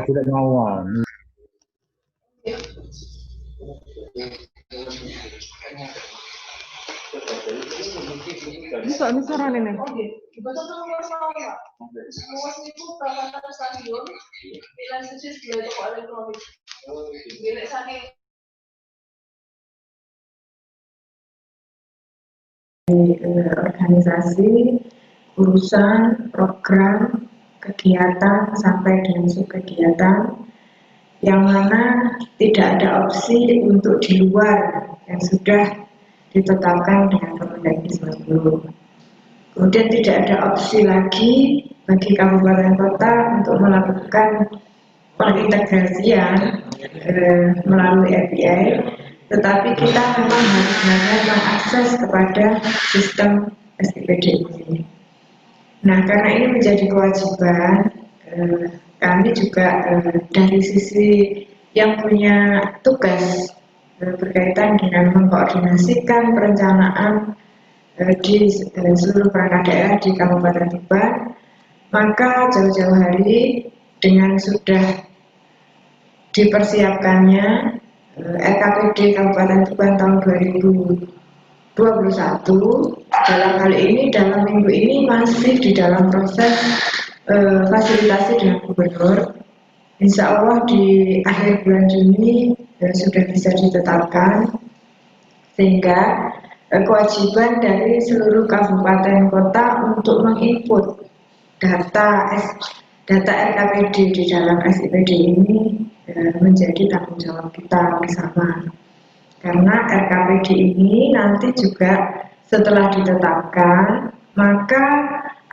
Tidak mau. Bisa saran ini. Organisasi, urusan, program, kegiatan sampai dengan subkegiatan yang mana tidak ada opsi untuk di luar yang sudah ditetapkan dengan Kemendagri 90. Kemudian tidak ada opsi lagi bagi kabupaten kota untuk melakukan pengintegrasian melalui API, tetapi kita memang harus mengakses kepada sistem SIPD ini. Nah, karena ini menjadi kewajiban, kami juga dari sisi yang punya tugas berkaitan dengan mengkoordinasikan perencanaan di seluruh perangkat daerah di Kabupaten Tuban, maka jauh-jauh hari dengan sudah dipersiapkannya RKPD Kabupaten Tuban tahun 2021, dalam hal ini dalam minggu ini masih di dalam proses fasilitasi dengan gubernur. Insya Allah di akhir bulan Juni sudah bisa ditetapkan, sehingga kewajiban dari seluruh kabupaten kota untuk menginput data RKPD di dalam SIPD ini menjadi tanggung jawab kita bersama. Karena RKPD ini nanti juga setelah ditetapkan, maka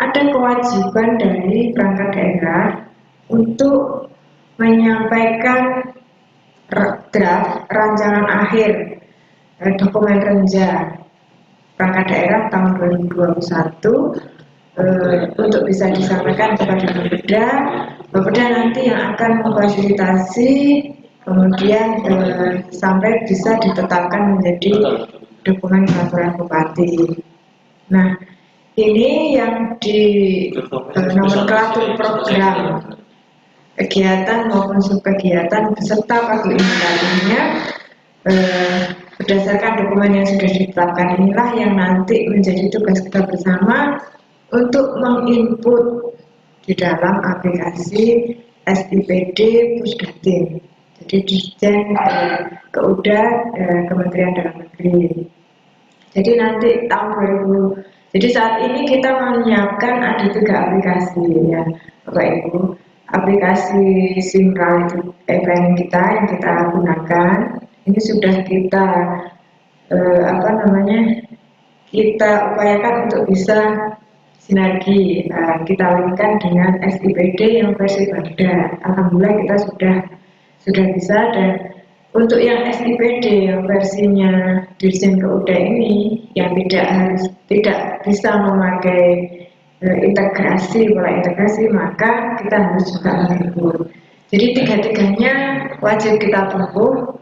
ada kewajiban dari perangkat daerah untuk menyampaikan draft rancangan akhir dokumen renja perangkat daerah tahun 2021 untuk bisa disampaikan kepada Bapeda nanti yang akan memfasilitasi, kemudian sampai bisa ditetapkan menjadi dokumen peraturan bupati. Nah, ini yang di nomenklatur program kegiatan maupun subkegiatan beserta pagu indikatornya berdasarkan dokumen yang sudah ditetapkan inilah yang nanti menjadi tugas kita bersama untuk menginput di dalam aplikasi SIPD Pusdatin, jadi Dirjen Keuda Kementerian Dalam Negeri. Jadi nanti tahun 2000, jadi saat ini kita menyiapkan ada 3 aplikasi ya Bapak Ibu. Aplikasi Simral itu planning kita yang kita gunakan ini sudah kita kita upayakan untuk bisa sinergi, kita linkkan dengan SIPD yang versi Bapeda. Alhamdulillah kita sudah bisa, dan untuk yang SIPD yang versinya Dirjen Keuda ini yang tidak bisa memakai pola integrasi, maka kita harus juga menghibur. Jadi 3-tiganya wajib kita tempuh.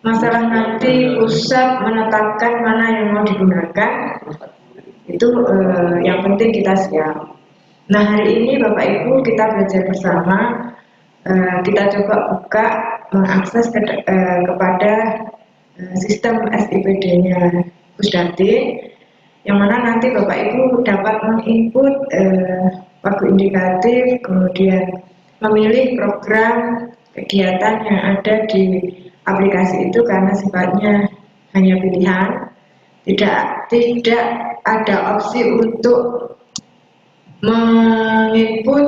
Masalah nanti pusat menetapkan mana yang mau digunakan, itu yang penting kita siap. Nah, hari ini Bapak Ibu kita belajar bersama, kita coba buka mengakses kepada sistem SIPD-nya Pusdatin, yang mana nanti Bapak Ibu dapat menginput pagu indikatif, kemudian memilih program kegiatan yang ada di aplikasi itu karena sifatnya hanya pilihan, tidak ada opsi untuk menginput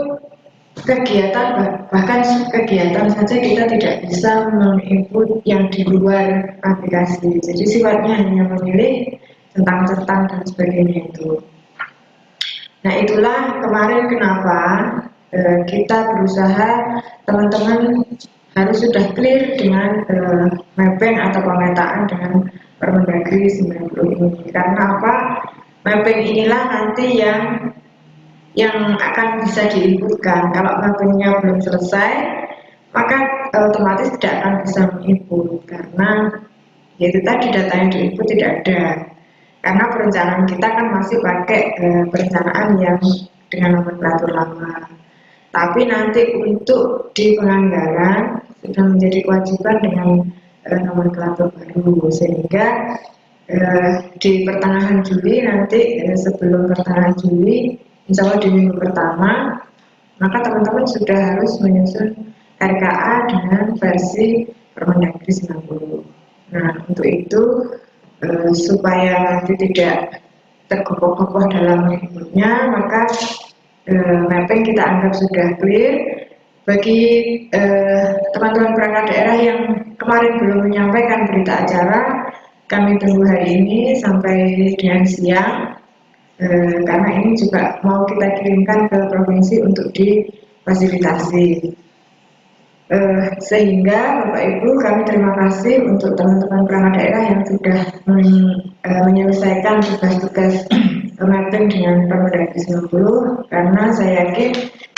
kegiatan, bahkan kegiatan saja kita tidak bisa menginput yang di luar aplikasi. Jadi sifatnya hanya memilih tentang centang dan sebagainya itu. Nah itulah kemarin kenapa kita berusaha teman-teman harus sudah clear dengan mapping atau pemetaan dengan Permendagri 90 ini. Karena apa? Mapping inilah nanti yang akan bisa diinputkan. Kalau mappingnya belum selesai, maka otomatis tidak akan bisa menginput karena yaitu tadi data yang diinput tidak ada. Karena perencanaan kita kan masih pakai perencanaan yang dengan nomenklatur lama. Tapi nanti untuk di penganggaran sudah menjadi kewajiban dengan nomenklatur baru, sehingga di pertengahan Juli nanti sebelum pertengahan Juli, insya Allah di minggu pertama, maka teman-teman sudah harus menyusun RKA dengan versi Permendagri 90. Nah untuk itu supaya nanti tidak tergopoh-gopoh dalam inputnya, maka mapping kita anggap sudah clear. Bagi teman-teman perangkat daerah yang kemarin belum menyampaikan berita acara, kami tunggu hari ini sampai dengan siang, karena ini juga mau kita kirimkan ke provinsi untuk difasilitasi. Sehingga Bapak Ibu, kami terima kasih untuk teman-teman perangkat daerah yang sudah menyelesaikan tugas-tugas mapping dengan Permendagri 90, karena saya yakin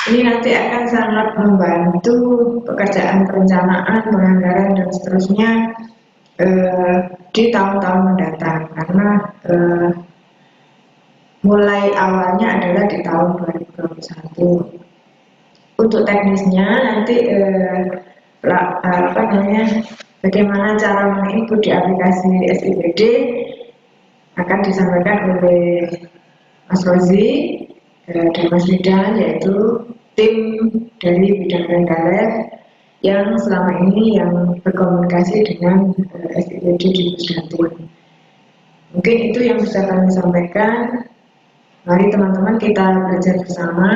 ini nanti akan sangat membantu pekerjaan perencanaan, penganggaran dan seterusnya di tahun-tahun mendatang, karena mulai awalnya adalah di tahun 2021. Untuk teknisnya nanti bagaimana cara menginput di aplikasi SIPD akan disampaikan oleh Mas Rozi dan Mas Ridan, yaitu tim dari bidang Rendalet yang selama ini yang berkomunikasi dengan SIPD di Pusdatin. Mungkin itu yang bisa kami sampaikan. Mari teman-teman kita belajar bersama.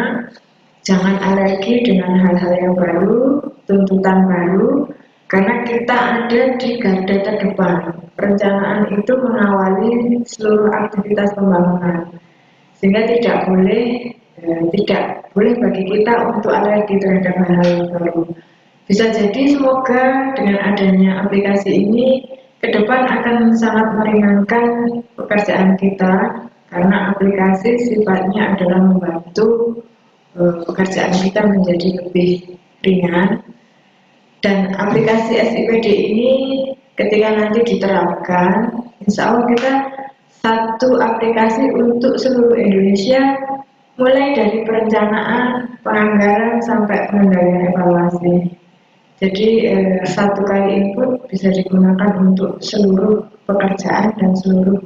Jangan alergi dengan hal-hal yang baru, tuntutan baru, karena kita ada di garda terdepan. Perencanaan itu mengawali seluruh aktivitas pembangunan, sehingga tidak boleh bagi kita untuk alergi terhadap hal-hal yang baru. Bisa jadi semoga dengan adanya aplikasi ini ke depan akan sangat meringankan pekerjaan kita, karena aplikasi sifatnya adalah membantu pekerjaan kita menjadi lebih ringan. Dan aplikasi SIPD ini ketika nanti diterapkan, insya Allah kita satu aplikasi untuk seluruh Indonesia, mulai dari perencanaan, penganggaran sampai pengendalian evaluasi. Jadi satu kali input bisa digunakan untuk seluruh pekerjaan dan seluruh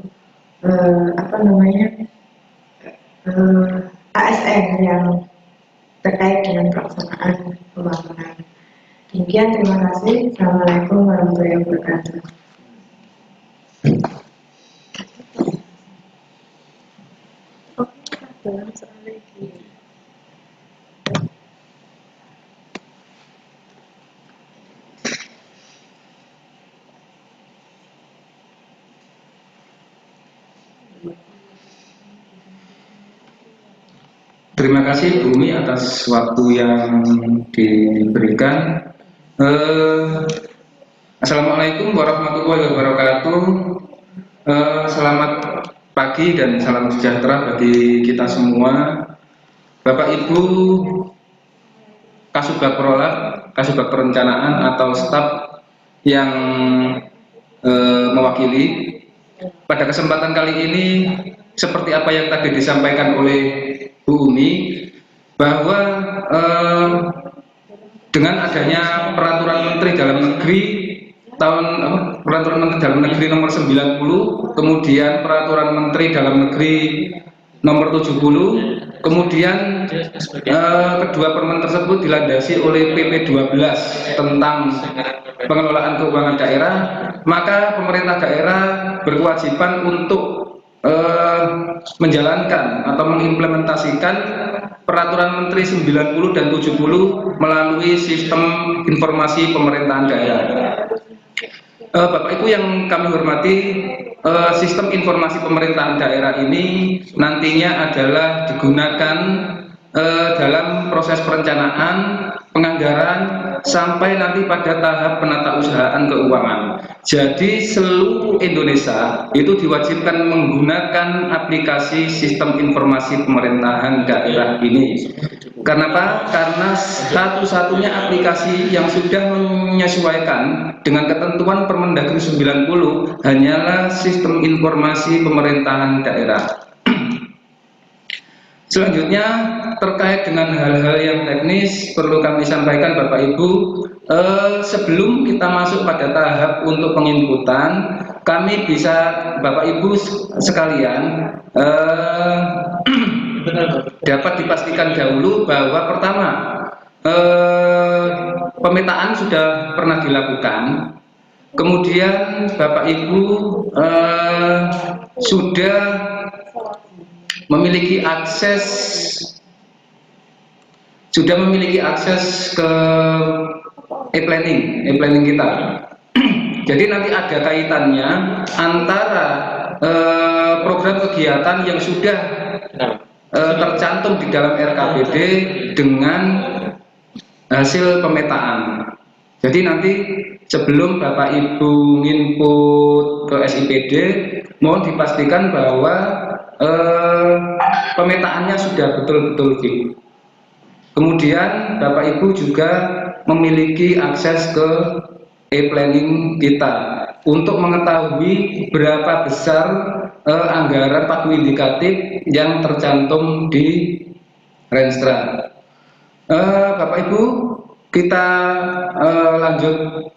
ASN yang terkait dengan pelaksanaan pembangunan. Demikian, terima kasih. Assalamualaikum warahmatullahi wabarakatuh. Terima kasih Bu Umi atas waktu yang diberikan. Assalamualaikum warahmatullahi wabarakatuh. Selamat pagi dan salam sejahtera bagi kita semua. Bapak Ibu Kasubag Prolab, Kasubag Perencanaan atau staf yang mewakili. Pada kesempatan kali ini, seperti apa yang tadi disampaikan oleh Bu Umi, bahwa dengan adanya peraturan Menteri Dalam Negeri peraturan Menteri Dalam Negeri nomor 90, kemudian peraturan Menteri Dalam Negeri nomor 70, kemudian kedua permen tersebut dilandasi oleh PP 12 tentang pengelolaan keuangan daerah, maka pemerintah daerah berkewajiban untuk menjalankan atau mengimplementasikan peraturan Menteri 90 dan 70 melalui sistem informasi pemerintahan daerah. Bapak Ibu yang kami hormati, sistem informasi pemerintahan daerah ini nantinya adalah digunakan dalam proses perencanaan, penganggaran, sampai nanti pada tahap penatausahaan keuangan. Jadi seluruh Indonesia itu diwajibkan menggunakan aplikasi sistem informasi pemerintahan daerah ini. Kenapa? Karena satu-satunya aplikasi yang sudah menyesuaikan dengan ketentuan Permendagri 90 hanyalah sistem informasi pemerintahan daerah. Selanjutnya, terkait dengan hal-hal yang teknis, perlu kami sampaikan Bapak Ibu, sebelum kita masuk pada tahap untuk penginputan, kami bisa Bapak Ibu sekalian dapat dipastikan dahulu bahwa pertama, pemetaan sudah pernah dilakukan, kemudian Bapak Ibu sudah memiliki akses ke e-planning kita. Jadi nanti ada kaitannya antara program kegiatan yang sudah tercantum di dalam RKPD dengan hasil pemetaan. Jadi nanti sebelum Bapak Ibu nginput ke SIPD, mohon dipastikan bahwa pemetaannya sudah betul-betul fit. Kemudian Bapak Ibu juga memiliki akses ke e-planning kita untuk mengetahui berapa besar anggaran pagu indikatif yang tercantum di Renstra. Bapak Ibu, kita lanjut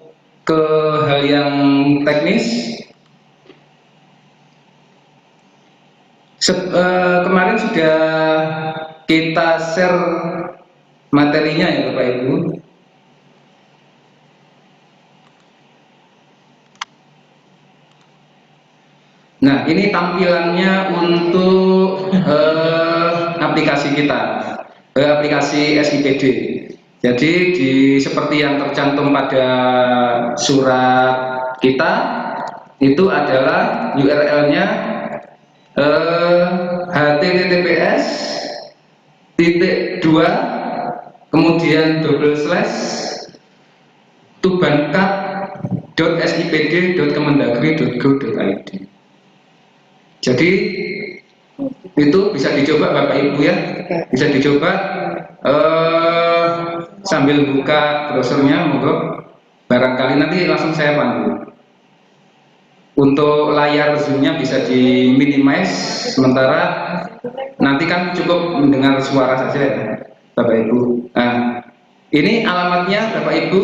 ke hal yang teknis. Kemarin sudah kita share materinya ya Bapak Ibu. Nah, ini tampilannya untuk aplikasi kita, aplikasi SIPD. Jadi seperti yang tercantum pada surat kita, itu adalah URL-nya https // kemudian //tubankap.sipd.kemendagri.go.id. Jadi itu bisa dicoba Bapak Ibu ya, bisa dicoba sambil buka brosurnya, monggo. Barangkali nanti langsung saya pandu. Untuk layar zoomnya bisa di minimize sementara, nanti kan cukup mendengar suara saja ya Bapak Ibu. Nah, ini alamatnya Bapak Ibu.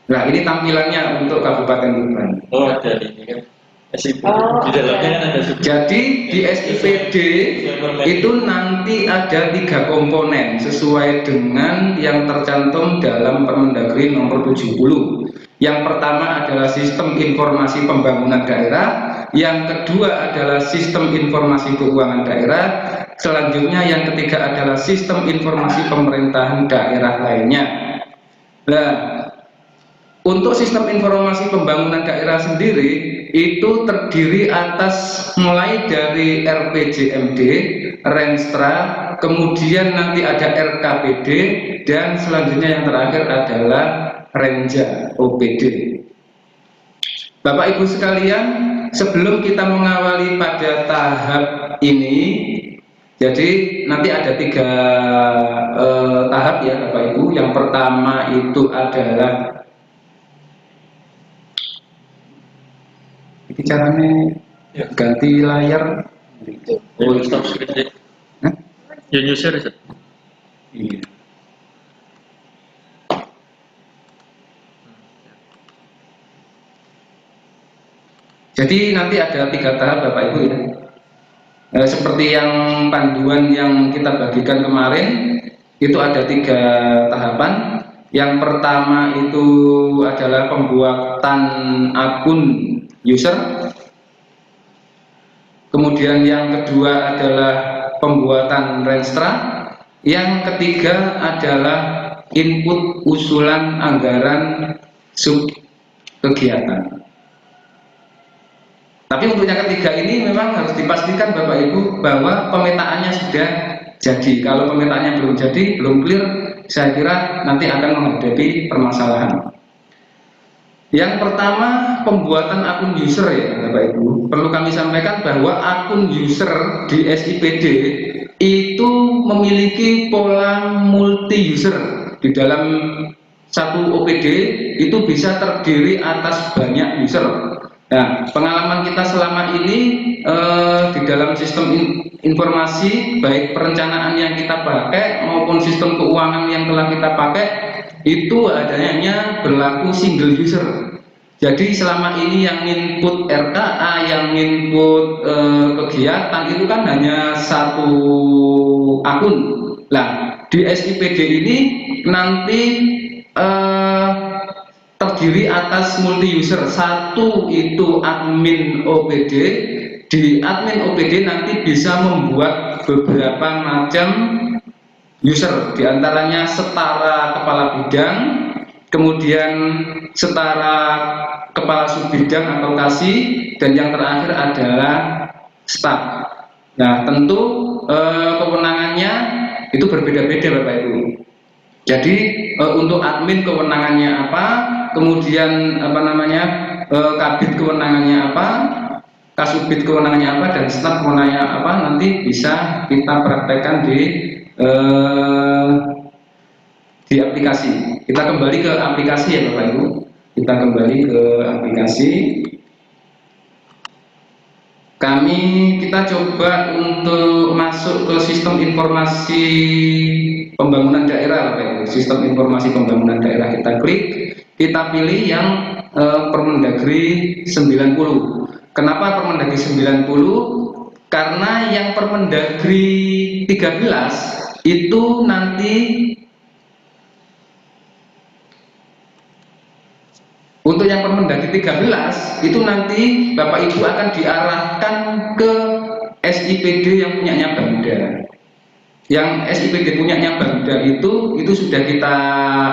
Nah, ini tampilannya untuk Kabupaten Tuban. Oh, ada ini kan. SIPD. Di dalamnya kan ada SIPD. Jadi di SIPD itu nanti ada 3 komponen sesuai dengan yang tercantum dalam Permendagri nomor 70. Yang pertama adalah sistem informasi pembangunan daerah, yang kedua adalah sistem informasi keuangan daerah, selanjutnya yang ketiga adalah sistem informasi pemerintahan daerah lainnya. Nah, untuk sistem informasi pembangunan daerah sendiri itu terdiri atas mulai dari RPJMD, Renstra, kemudian nanti ada RKPD, dan selanjutnya yang terakhir adalah Renja OPD. Bapak Ibu sekalian, sebelum kita mengawali pada tahap ini, jadi nanti ada 3 tahap ya Bapak Ibu. Yang pertama itu adalah ini caranya ganti layar. Stop screen. Ya user itu. Iya. Jadi nanti ada 3 tahap Bapak Ibu ya. Seperti yang panduan yang kita bagikan kemarin, itu ada 3 tahapan. Yang pertama itu adalah pembuatan akun user. Kemudian yang kedua adalah pembuatan Renstra. Yang ketiga adalah input usulan anggaran sub kegiatan. Tapi untuk yang ketiga ini memang harus dipastikan Bapak Ibu bahwa pemetaannya sudah jadi. Kalau pemetaannya belum jadi, belum clear, saya kira nanti akan menghadapi permasalahan. Yang pertama, pembuatan akun user ya Bapak Ibu. Perlu kami sampaikan bahwa akun user di SIPD itu memiliki pola multi user. Di dalam satu OPD itu bisa terdiri atas banyak user. Nah, pengalaman kita selama ini di dalam sistem informasi, baik perencanaan yang kita pakai maupun sistem keuangan yang telah kita pakai, itu adanya berlaku single user. Jadi selama ini yang input RKA, yang input kegiatan itu kan hanya satu akun. Nah, di SIPD ini nanti terdiri atas multi user. Satu itu admin OPD. Di admin OPD nanti bisa membuat beberapa macam user, diantaranya setara kepala bidang, kemudian setara kepala subbidang atau kasih, dan yang terakhir adalah staf. Nah, tentu kewenangannya itu berbeda-beda Bapak Ibu. Jadi untuk admin kewenangannya apa, kemudian kabid kewenangannya apa, kasubid kewenangannya apa, dan staf kewenangannya apa, nanti bisa kita praktekkan di aplikasi. Kita kembali ke aplikasi ya Bapak Ibu. Kita kembali ke aplikasi. Kita coba untuk masuk ke sistem informasi pembangunan daerah Bapak Ibu. Sistem informasi pembangunan daerah kita klik, kita pilih yang Permendagri 90. Kenapa Permendagri 90? Karena yang Permendagri 13 itu nanti untuk yang Permendagri 13 itu nanti Bapak Ibu akan diarahkan ke SIPD yang punyanya Bangda. Yang SIPD punyanya Bangda itu sudah kita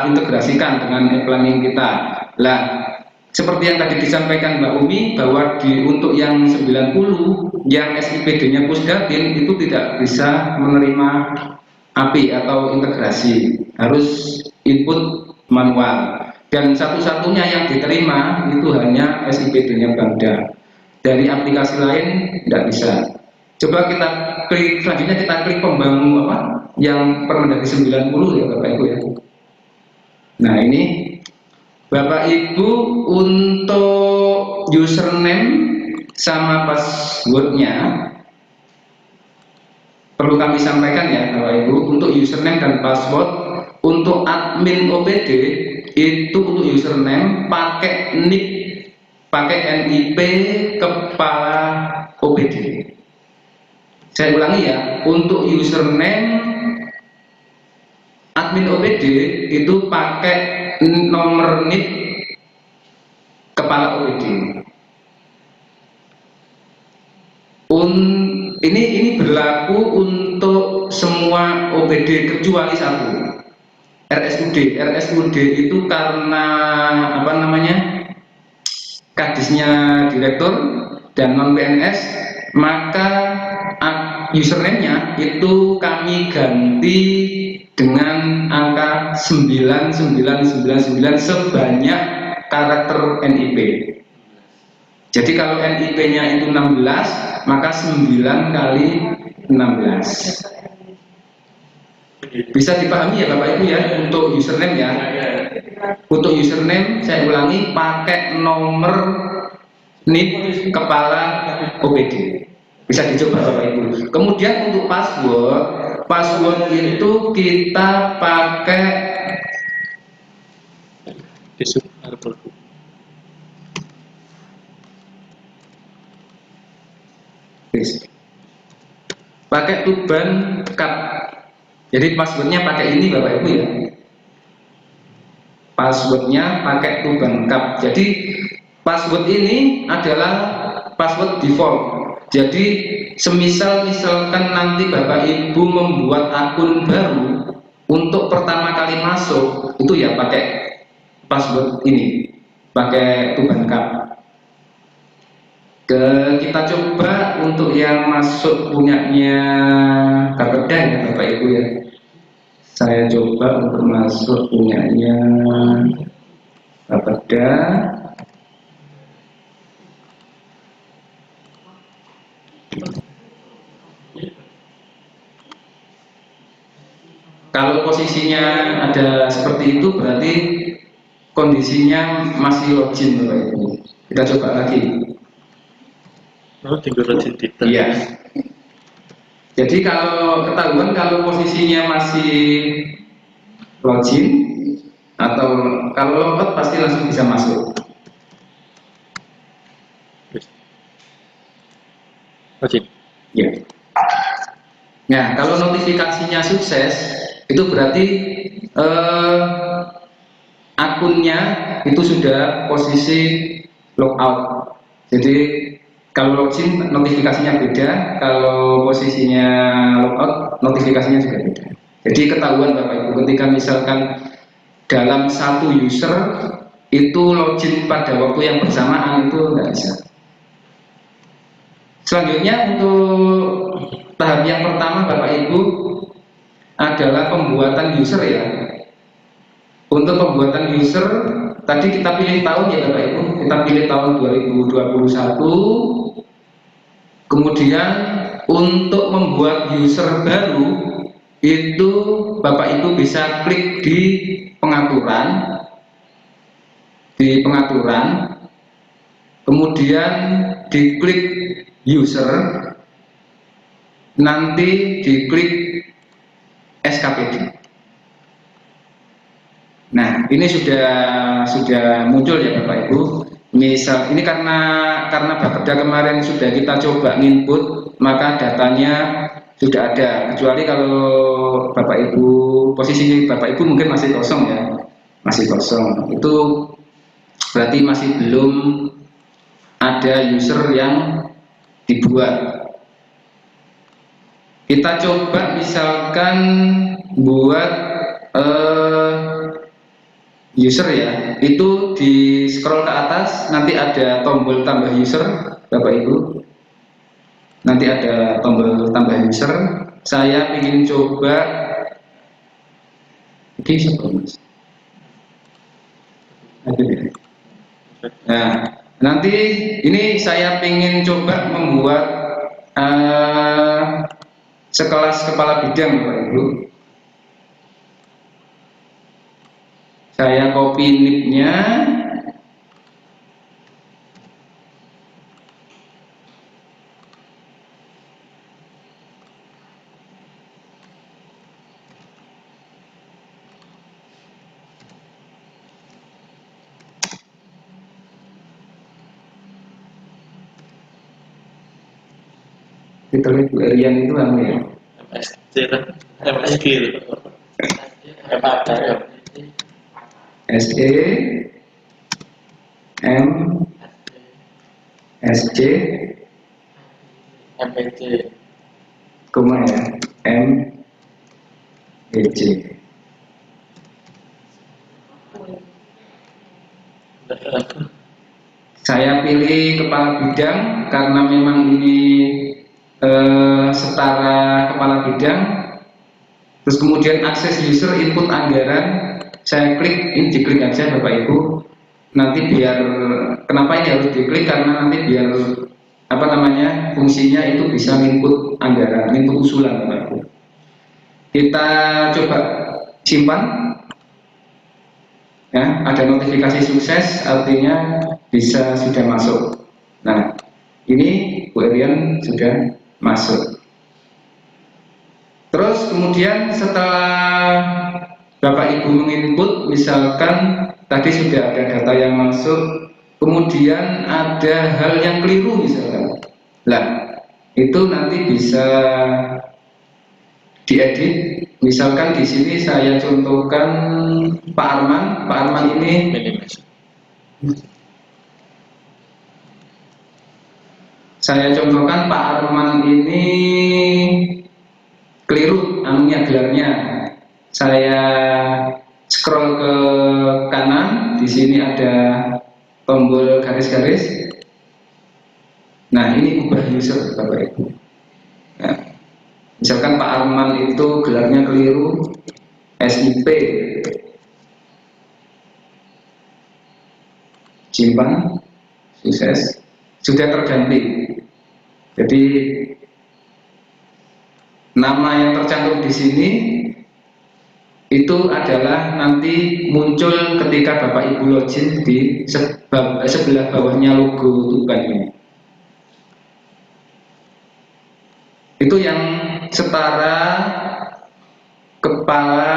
integrasikan dengan e-planning kita. Lah, seperti yang tadi disampaikan Mbak Umi bahwa untuk yang 90 yang SIPD-nya Pusdatin itu tidak bisa menerima API atau integrasi, harus input manual. Dan satu-satunya yang diterima itu hanya SIPD-nya Bangda. Dari aplikasi lain tidak bisa. Coba kita klik, selanjutnya kita klik pembangun yang Permendagri 90 ya Bapak Ibu ya. Nah ini Bapak Ibu untuk username sama passwordnya perlu kami sampaikan ya Bapak Ibu, untuk username dan password untuk admin OPD itu untuk username pakai NIP, pakai NIP kepala OPD. Saya ulangi ya, untuk username admin OPD itu pakai nomor NIP kepala OPD. Ini berlaku untuk semua OPD kecuali satu, RSUD. RSUD itu karena kadisnya direktur dan non PNS, maka username-nya itu kami ganti dengan angka 9999 sebanyak karakter NIP. Jadi kalau NIP-nya itu 16, maka 9 kali 16. Bisa dipahami ya Bapak Ibu ya untuk username ya. Untuk username saya ulangi pakai nomor NIP kepala OPD. Bisa dicoba Bapak Ibu. Kemudian untuk password itu kita pakai Tuban Cup. Jadi passwordnya pakai ini Bapak Ibu ya. Passwordnya pakai Tuban Cup. Jadi password ini adalah password default. Jadi misalkan nanti Bapak Ibu membuat akun baru, untuk pertama kali masuk itu ya pakai password ini, pakai Tubankap. Kita coba untuk yang masuk punyanya Bapeda ya Bapak Ibu ya. Saya coba untuk masuk punyanya Bapeda. Kalau posisinya ada seperti itu berarti kondisinya masih login Bapak Ibu. Kita coba lagi. Oh, tinggal rajin tidak. Iya. Jadi kalau ketahuan kalau posisinya masih login atau kalau lompat pasti langsung bisa masuk. Rajin. Ya. Nah, kalau notifikasinya sukses, itu berarti akunnya itu sudah posisi logout. Jadi kalau login notifikasinya beda, kalau posisinya logout notifikasinya juga beda. Jadi ketahuan Bapak Ibu ketika misalkan dalam satu user itu login pada waktu yang bersamaan itu nggak bisa. Selanjutnya untuk tahap yang pertama Bapak Ibu adalah pembuatan user ya. Untuk pembuatan user tadi kita pilih tahun ya Bapak Ibu, kita pilih tahun 2021. Kemudian untuk membuat user baru itu Bapak Ibu bisa klik di pengaturan, kemudian diklik user, nanti diklik SKPD. Nah, ini sudah muncul ya Bapak Ibu. Misal ini karena Bapeda kemarin sudah kita coba input, maka datanya sudah ada. Kecuali kalau Bapak Ibu posisi Bapak Ibu mungkin masih kosong ya, masih kosong. Itu berarti masih belum ada user yang dibuat. Kita coba misalkan buat user ya, itu di scroll ke atas nanti ada tombol tambah user Bapak Ibu, nanti ada tombol tambah user. Saya ingin coba nah nanti ini saya ingin coba membuat sekelas kepala bidang Bapak Ibu. Saya copy nicknya, kita lihat Bu Erian itu apa ya? MSC lah, MSG loh. MAD ya. SE M SC MPC. koma ya M EC. Saya pilih kepala bidang karena memang ini setara kepala bidang. Terus kemudian akses user input anggaran, saya klik, ini diklik aja Bapak Ibu. Nanti biar kenapa ini harus diklik, karena nanti biar apa namanya fungsinya itu bisa input anggaran, input usulan Bapak Ibu. Kita coba simpan. Ya, ada notifikasi sukses, artinya bisa sudah masuk. Nah, ini Bu Erian sudah masuk. Terus kemudian setelah Bapak Ibu menginput, misalkan tadi sudah ada data yang masuk, kemudian ada hal yang keliru misalkan. Lah, itu nanti bisa diedit. Misalkan di sini saya contohkan Pak Arman ini Minimize. saya contohkan Pak Arman ini keliru anunya gelarnya. Saya scroll ke kanan, di sini ada tombol garis-garis. Nah, ini ubah user Bapak Ibu. Nah, misalkan Pak Arman itu gelarnya keliru, SIP, simpan, sukses, sudah terganti. Jadi nama yang tercantum di sini itu adalah nanti muncul ketika Bapak Ibu login di sebelah bawahnya logo Tuban ini. Itu yang setara kepala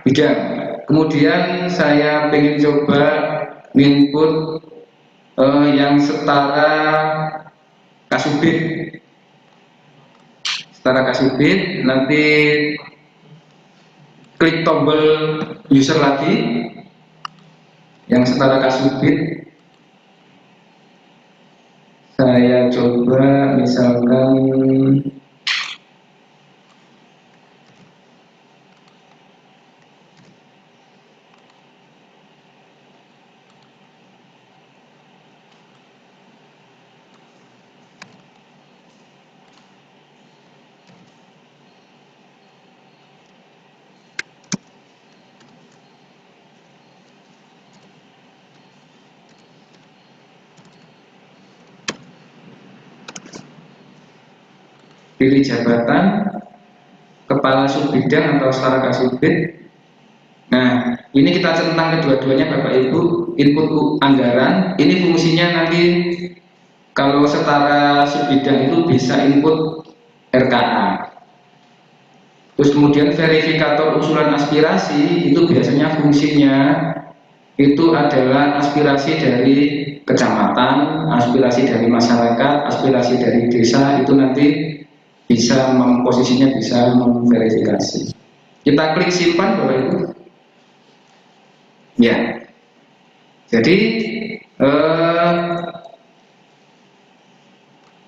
bidang. Kemudian saya ingin coba input yang setara kasubit. Setara kasubit, nanti klik tombol user lagi yang setara kasubit. Saya coba misalkan pilih jabatan kepala subbidang atau setara kasubit. Nah, ini kita centang kedua-duanya Bapak Ibu, input anggaran. Ini fungsinya nanti kalau setara subbidang itu bisa input RKA. Terus kemudian verifikator usulan aspirasi itu biasanya fungsinya itu adalah aspirasi dari kecamatan, aspirasi dari masyarakat, aspirasi dari desa, itu nanti bisa posisinya bisa memverifikasi. Kita klik simpan Bapak Ibu. Ya. Jadi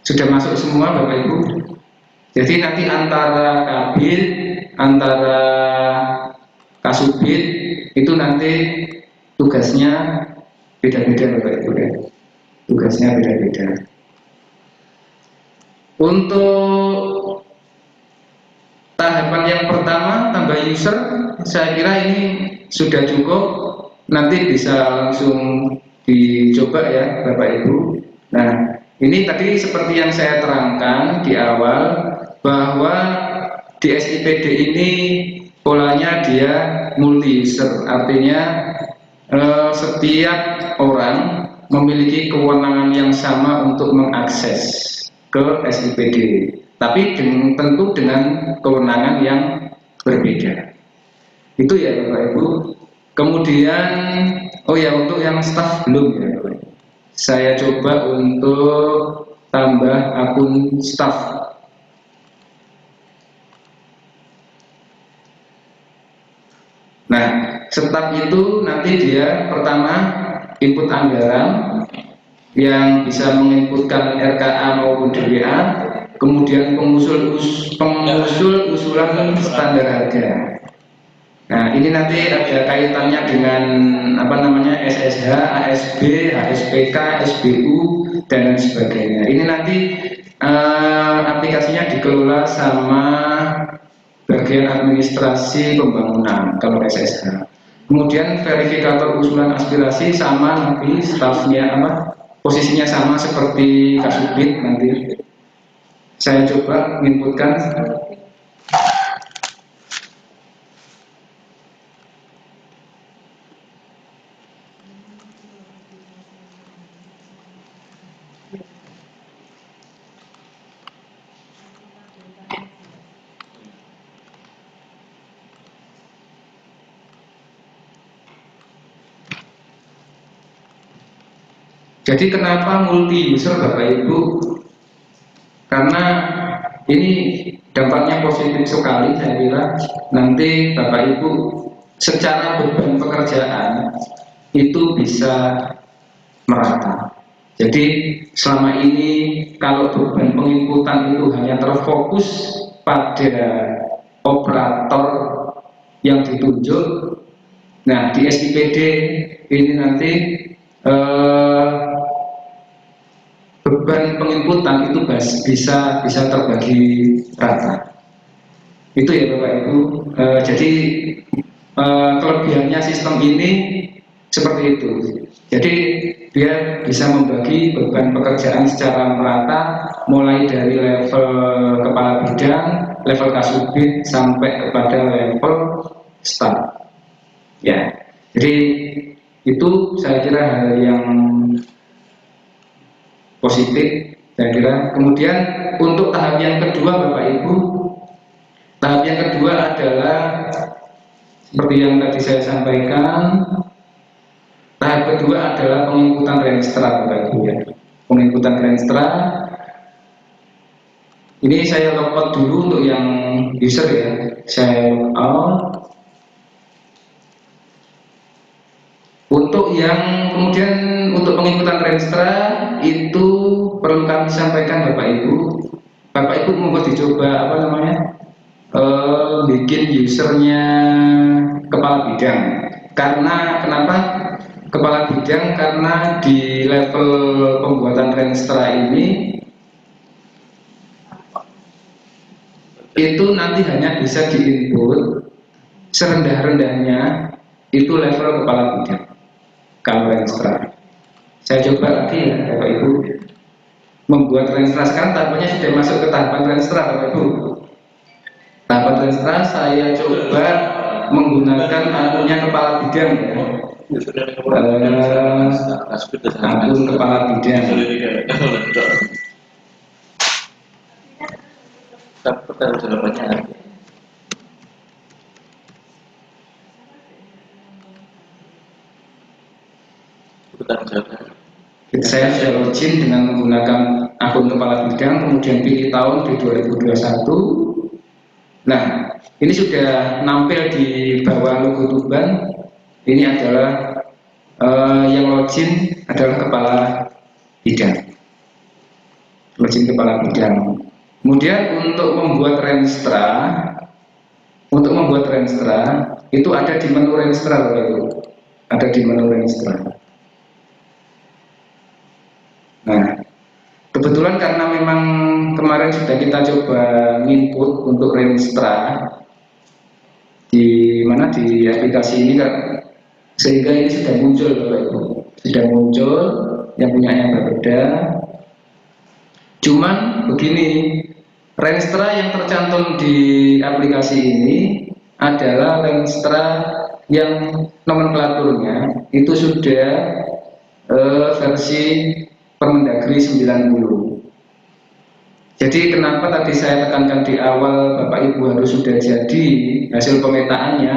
sudah masuk semua Bapak Ibu. Jadi nanti antara kabit, antara kasubit itu nanti tugasnya beda-beda Bapak Ibu ya. Tugasnya beda-beda. Untuk tahapan yang pertama tambah user, saya kira ini sudah cukup. Nanti bisa langsung dicoba ya Bapak Ibu. Nah, ini tadi seperti yang saya terangkan di awal bahwa di SIPD ini polanya dia multi user, artinya setiap orang memiliki kewenangan yang sama untuk mengakses ke SIPD, tapi tentu dengan kewenangan yang berbeda. Itu ya Bapak Ibu. Kemudian, oh ya, untuk yang staff belum ya Bapak Ibu. Saya coba untuk tambah akun staff. Nah, staff itu nanti dia pertama input anggaran yang bisa menginputkan RKA maupun DWA, kemudian pengusul usulan standar harga. Nah, ini nanti ada kaitannya dengan SSH, ASB, HSPK, SBU dan lain sebagainya. Ini nanti aplikasinya dikelola sama bagian administrasi pembangunan kalau SSH. Kemudian verifikator usulan aspirasi sama nanti stafnya posisinya sama seperti kasubit nanti. Saya coba menginputkan. Jadi kenapa multi user Bapak Ibu? Karena ini dampaknya positif sekali saya kira. Nanti Bapak Ibu secara beban pekerjaan itu bisa merata. Jadi selama ini kalau beban penginputan itu hanya terfokus pada operator yang ditunjuk. Nah, di SIPD ini nanti beban penginputan itu bisa terbagi rata. Itu ya Bapak Ibu. Jadi kelebihannya sistem ini seperti itu. Jadi dia bisa membagi beban pekerjaan secara merata, mulai dari level kepala bidang, level kasubid sampai kepada level staf. Ya, jadi itu saya kira hal yang positif. Saya kira. Kemudian untuk tahap yang kedua, Bapak Ibu, tahap yang kedua adalah seperti yang tadi saya sampaikan. Tahap kedua adalah penginputan renstra, Bapak Ibu ya. Penginputan renstra. Ini saya logout dulu untuk yang user ya. Saya logout. Untuk yang kemudian untuk penginputan renstra itu perlu kami sampaikan Bapak Ibu. Bapak Ibu mau dicoba apa namanya? Bikin usernya kepala bidang. Karena kenapa? Kepala bidang karena di level pembuatan renstra ini itu nanti hanya bisa diinput serendah-rendahnya itu level kepala bidang kalau renstra. Saya coba lagi ya Bapak Ibu membuat renstra. Sekarang tahapannya sudah masuk ke tahapan renstra Bapak Ibu. Tahapan renstra saya coba menggunakan akunnya kepala bidang ya. Akun kepala bidang. Saya sudah login dengan menggunakan akun kepala bidang, kemudian pilih tahun di 2021. Nah, ini sudah nampil di bawah logo Tuban. Ini adalah yang login adalah kepala bidang. Login kepala bidang. Kemudian untuk membuat renstra itu ada di menu renstra, Bapak. Ada di menu renstra. Nah, kebetulan karena memang kemarin sudah kita coba input untuk renstra di mana di aplikasi ini kan, sehingga ini sudah muncul Bapak Ibu. Sudah muncul yang punyanya berbeda. Cuman begini, renstra yang tercantum di aplikasi ini adalah renstra yang nomenklaturnya itu sudah versi Permendagri 90. Jadi kenapa tadi saya tekankan di awal Bapak Ibu harus sudah jadi hasil pemetaannya,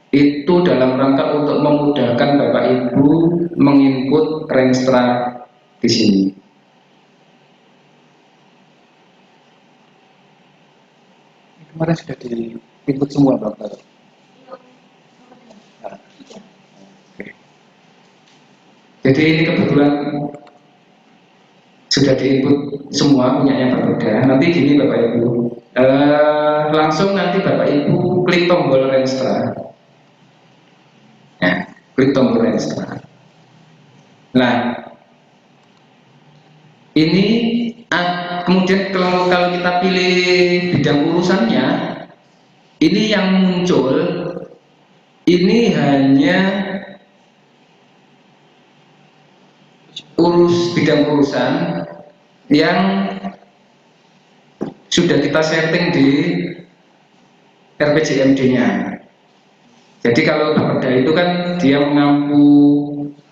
itu dalam rangka untuk memudahkan Bapak Ibu menginput renstra di sini. Kemarin sudah diinput semua Bapak. Nah, okay. Jadi ini kebetulan sudah diinput semua punyanya berbeda. Nanti gini Bapak Ibu, langsung nanti Bapak Ibu klik tombol renstra. Ya, klik tombol renstra. Nah, ini kemudian kalau kita pilih bidang urusannya, ini yang muncul ini hanya bidang urusan yang sudah kita setting di RPJMD-nya. Jadi kalau Bapeda itu kan dia mengampu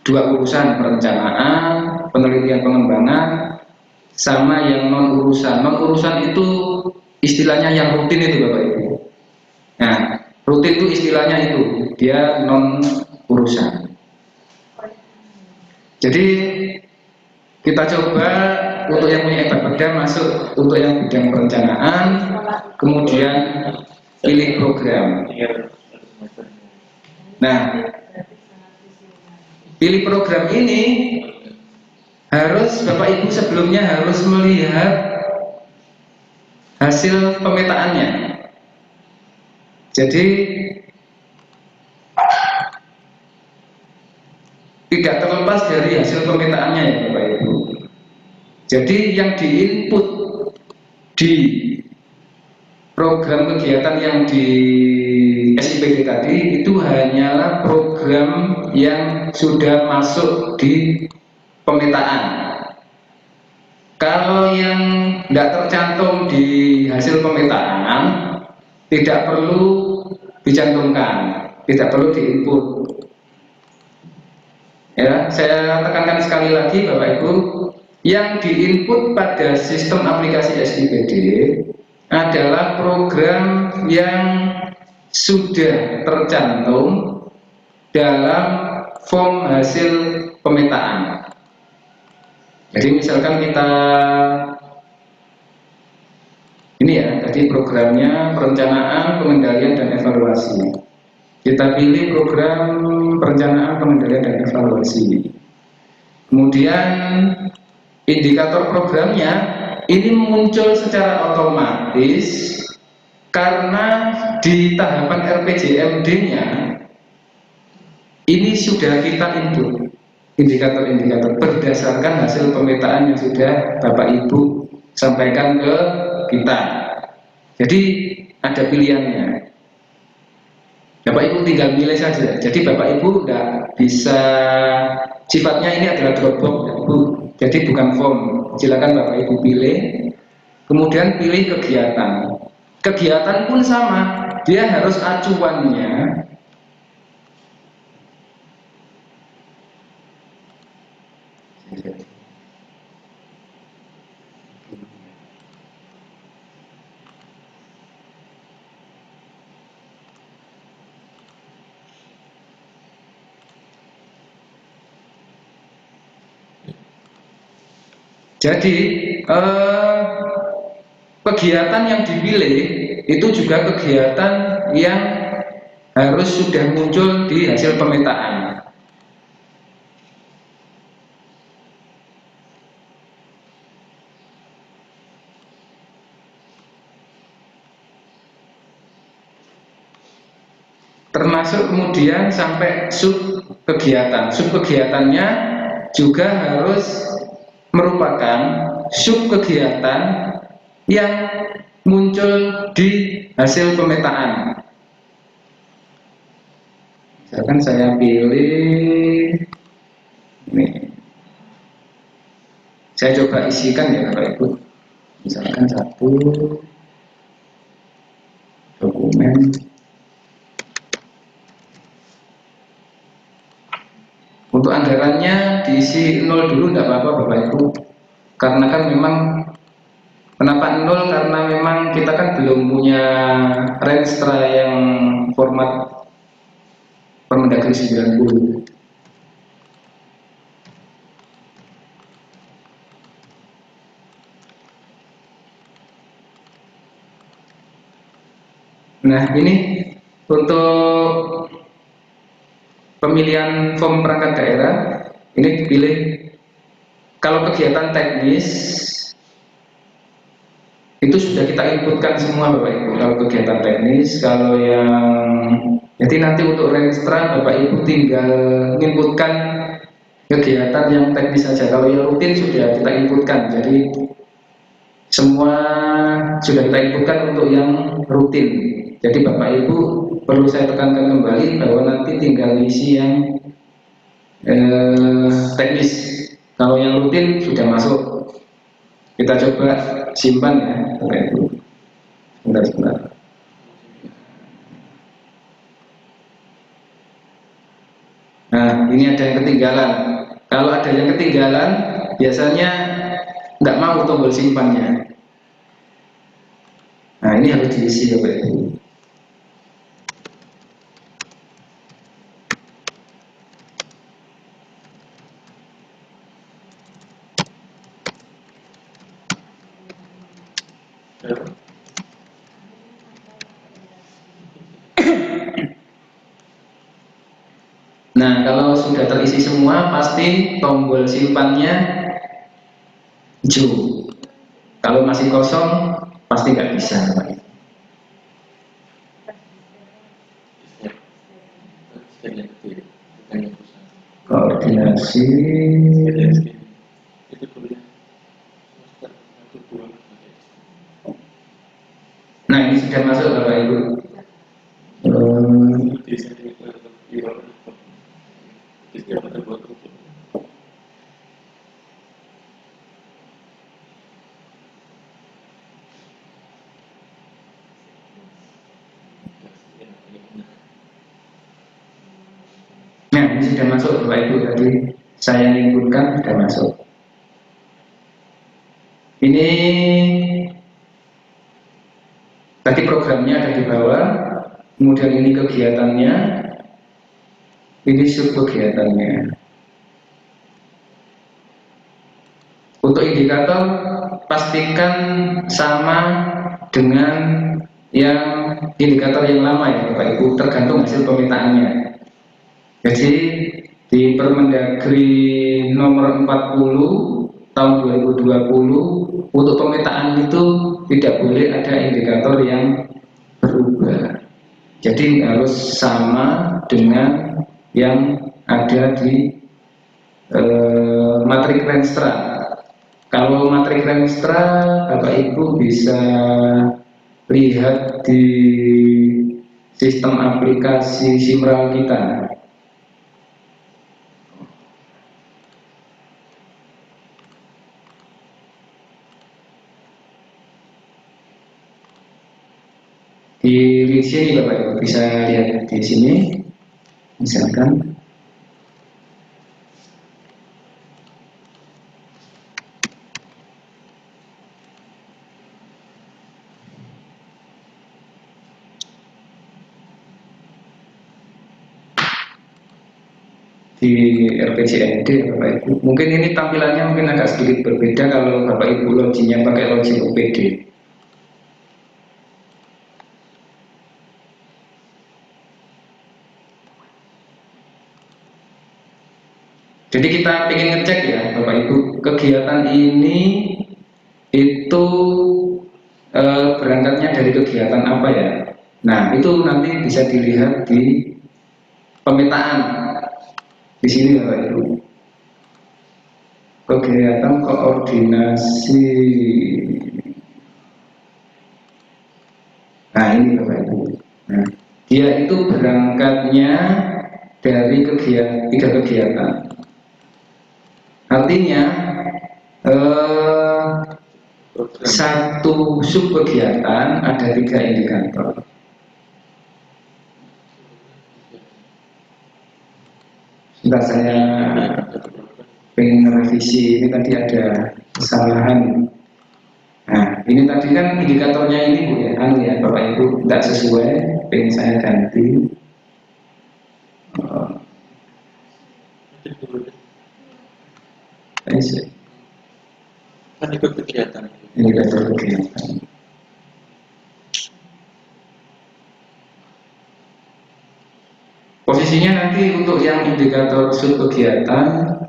dua urusan, perencanaan, penelitian pengembangan, sama yang non urusan. Non urusan itu istilahnya yang rutin itu Bapak Ibu. Nah, rutin itu istilahnya itu dia non urusan. Jadi kita coba untuk yang punya Bapeda masuk untuk yang bidang perencanaan, kemudian pilih program. Nah, pilih program ini harus Bapak Ibu sebelumnya harus melihat hasil pemetaannya. Jadi dari hasil pemetaannya ya Bapak Ibu. Jadi yang diinput di program kegiatan yang di SIPD tadi itu hanyalah program yang sudah masuk di pemetaan. Kalau yang tidak tercantum di hasil pemetaan tidak perlu dicantumkan, tidak perlu diinput. Ya, saya tekankan sekali lagi Bapak Ibu, yang diinput pada sistem aplikasi SIPD adalah program yang sudah tercantum dalam form hasil pemetaan. Jadi misalkan kita ini ya, tadi programnya perencanaan, pengendalian, dan evaluasi. Kita pilih program perencanaan, pengendalian, dan evaluasi. Kemudian indikator programnya ini muncul secara otomatis karena di tahapan RPJMD-nya ini sudah kita input indikator-indikator berdasarkan hasil pemetaan yang sudah Bapak Ibu sampaikan ke kita. Jadi ada pilihannya. Bapak Ibu tinggal pilih saja. Jadi Bapak Ibu tidak bisa, sifatnya ini adalah Dropbox ya, Bu. Jadi bukan form. Silakan Bapak Ibu pilih. Kemudian pilih kegiatan. Kegiatan pun sama. Dia harus acuannya jadi kegiatan yang dipilih itu juga kegiatan yang harus sudah muncul di hasil pemetaan. Termasuk kemudian sampai sub kegiatan. Sub kegiatannya juga harus merupakan sub kegiatan yang muncul di hasil pemetaan. Misalkan saya pilih ini, saya coba isikan ya Bapak Ibu. Misalkan satu dokumen. Untuk anggarannya diisi 0 dulu, tidak apa-apa Bapak Ibu. Karena kan memang, kenapa 0? Karena memang kita kan belum punya Renstra yang format Permendagri 90. Nah ini untuk pemilihan form perangkat daerah, ini dipilih. Kalau kegiatan teknis itu sudah kita inputkan semua Bapak Ibu. Kalau kegiatan teknis, kalau yang jadi nanti untuk Renstra Bapak Ibu tinggal inputkan kegiatan yang teknis saja. Kalau yang rutin sudah kita inputkan. Jadi semua sudah kita inputkan untuk yang rutin. Jadi Bapak Ibu perlu saya tekankan kembali bahwa nanti tinggal isi yang teknis. Kalau yang rutin sudah masuk. Kita coba simpan ya Bapak Ibu. Sebentar. Nah ini ada yang ketinggalan. Kalau ada yang ketinggalan biasanya nggak mau tombol simpannya. Nah ini harus diisi Bapak Ibu. Nah kalau sudah terisi semua pasti tombol simpannya hijau. Kalau masih kosong pasti nggak bisa Pak. Koordinasi. koordinasi. Itu kuliah. Nah, ini sudah masuk Bapak Ibu. Nah, ini sudah masuk Bapak Ibu, tadi saya inputkan sudah masuk. Ini tadi programnya ada di bawah, kemudian ini kegiatannya, ini subkegiatannya. Untuk indikator pastikan sama dengan yang indikator yang lama ya Bapak Ibu, tergantung hasil pemetaannya. Jadi di Permendagri nomor 40 tahun 2020 untuk pemetaan itu tidak boleh ada indikator yang berubah. Jadi harus sama dengan yang ada di matrik Renstra. Kalau matrik Renstra Bapak Ibu bisa lihat di sistem aplikasi Simral kita. Di sini Bapak Ibu bisa lihat di sini, misalkan di RPJMD Bapak Ibu. Mungkin ini tampilannya mungkin agak sedikit berbeda kalau Bapak Ibu loginnya pakai login OPD. Jadi kita ingin ngecek ya Bapak Ibu, kegiatan ini itu berangkatnya dari kegiatan apa ya. Nah itu nanti bisa dilihat di pemetaan di sini Bapak Ibu. Kegiatan koordinasi. Nah ini Bapak Ibu. Nah, dia itu berangkatnya dari tiga kegiatan. Artinya satu subkegiatan ada 3 indikator. Sebentar saya pengen revisi, ini tadi ada kesalahan. Nah ini tadi kan indikatornya ini Bu ya, ya Bapak Ibu tidak sesuai, pengen saya ganti. Kan ikut kegiatan. Indikator kegiatan. Posisinya nanti untuk yang indikator subkegiatan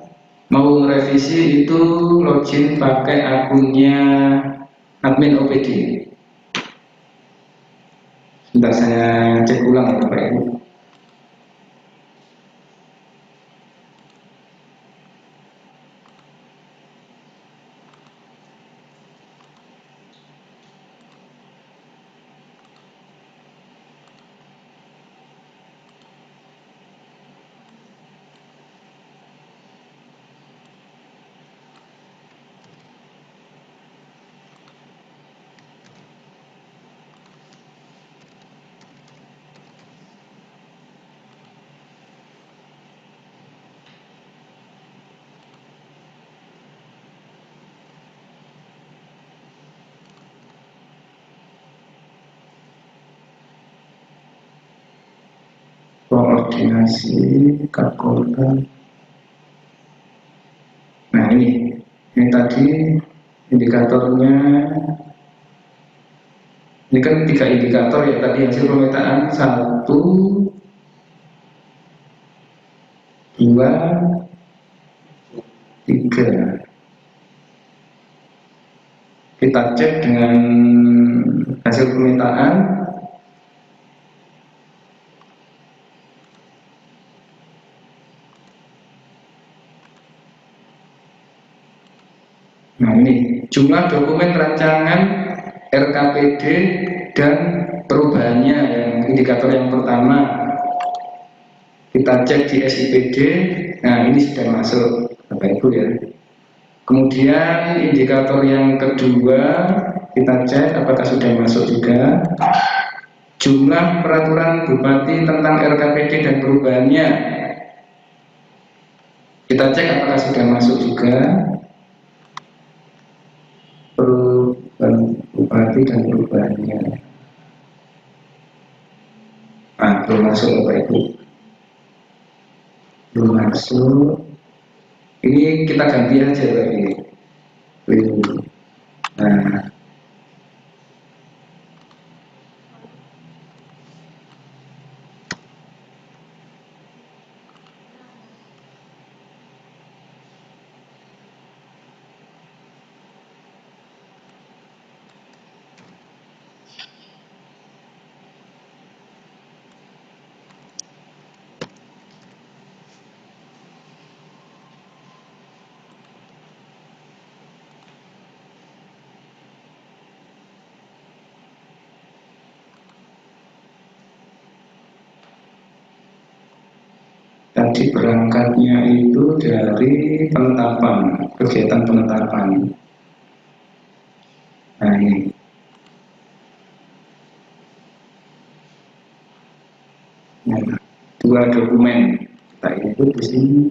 mau merevisi itu login pakai akunnya admin OPD. Sebentar saya cek ulang ya Bapak Ibu. Koordinasi Kapolda. Nah ini tadi indikatornya. Ini kan 3 indikator ya tadi hasil pemetaan 1, 2, 3. Kita cek dengan hasil pemetaan. Nah ini jumlah dokumen rancangan RKPD dan perubahannya, yang indikator yang pertama kita cek di SIPD. Nah ini sudah masuk Bapak Ibu ya. Kemudian indikator yang kedua kita cek apakah sudah masuk juga jumlah peraturan Bupati tentang RKPD dan perubahannya. Kita cek apakah sudah masuk juga perubahan Bupati dan perubahannya. Nah, belum masuk Bapak Ibu. Belum masuk. Ini kita ganti aja lagi. Nah, tadi berangkatnya itu dari penetapan, kegiatan penetapan. Nah ini. Nah, dua dokumen kita input di sini.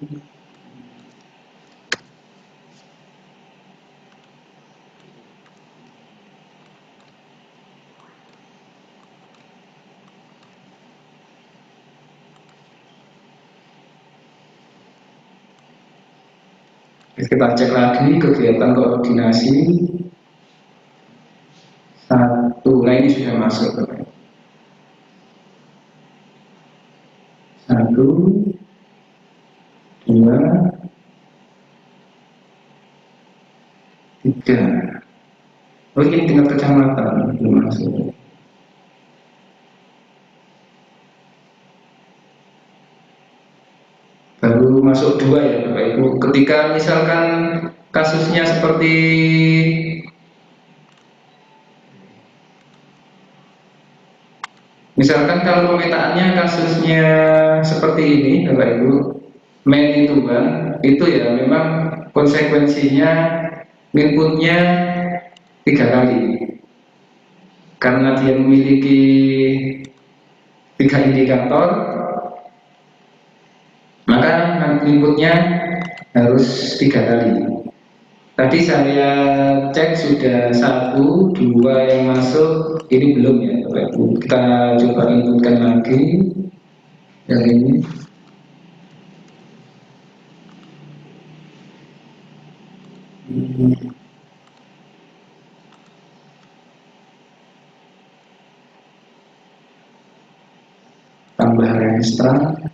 Kita cek lagi kegiatan koordinasi satu. Nah ini sudah masuk Bapak. Satu, dua, tiga. Oh ini tingkat kecamatan belum masuk. Baru masuk dua ya Bapak Ibu. Ketika misalkan kasusnya seperti misalkan kalau pemetaannya kasusnya seperti ini Bapak Ibu, main itu Bang, itu ya memang konsekuensinya inputnya 3 kali karena dia memiliki 3 indikator, maka inputnya harus 3 kali. Tadi saya cek sudah 1, 2 yang masuk, ini belum ya Bapak Ibu. Kita coba inputkan lagi yang ini. Tambah registrasi.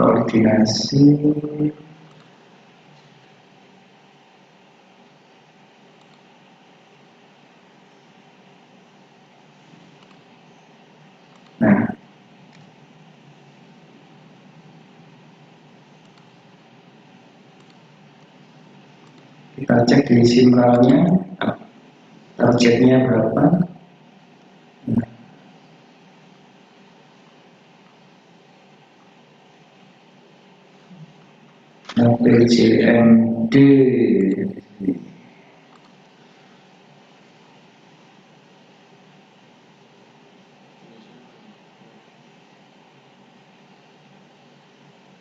Koordinasi. Nah, kita cek di simralnya targetnya berapa. PJMD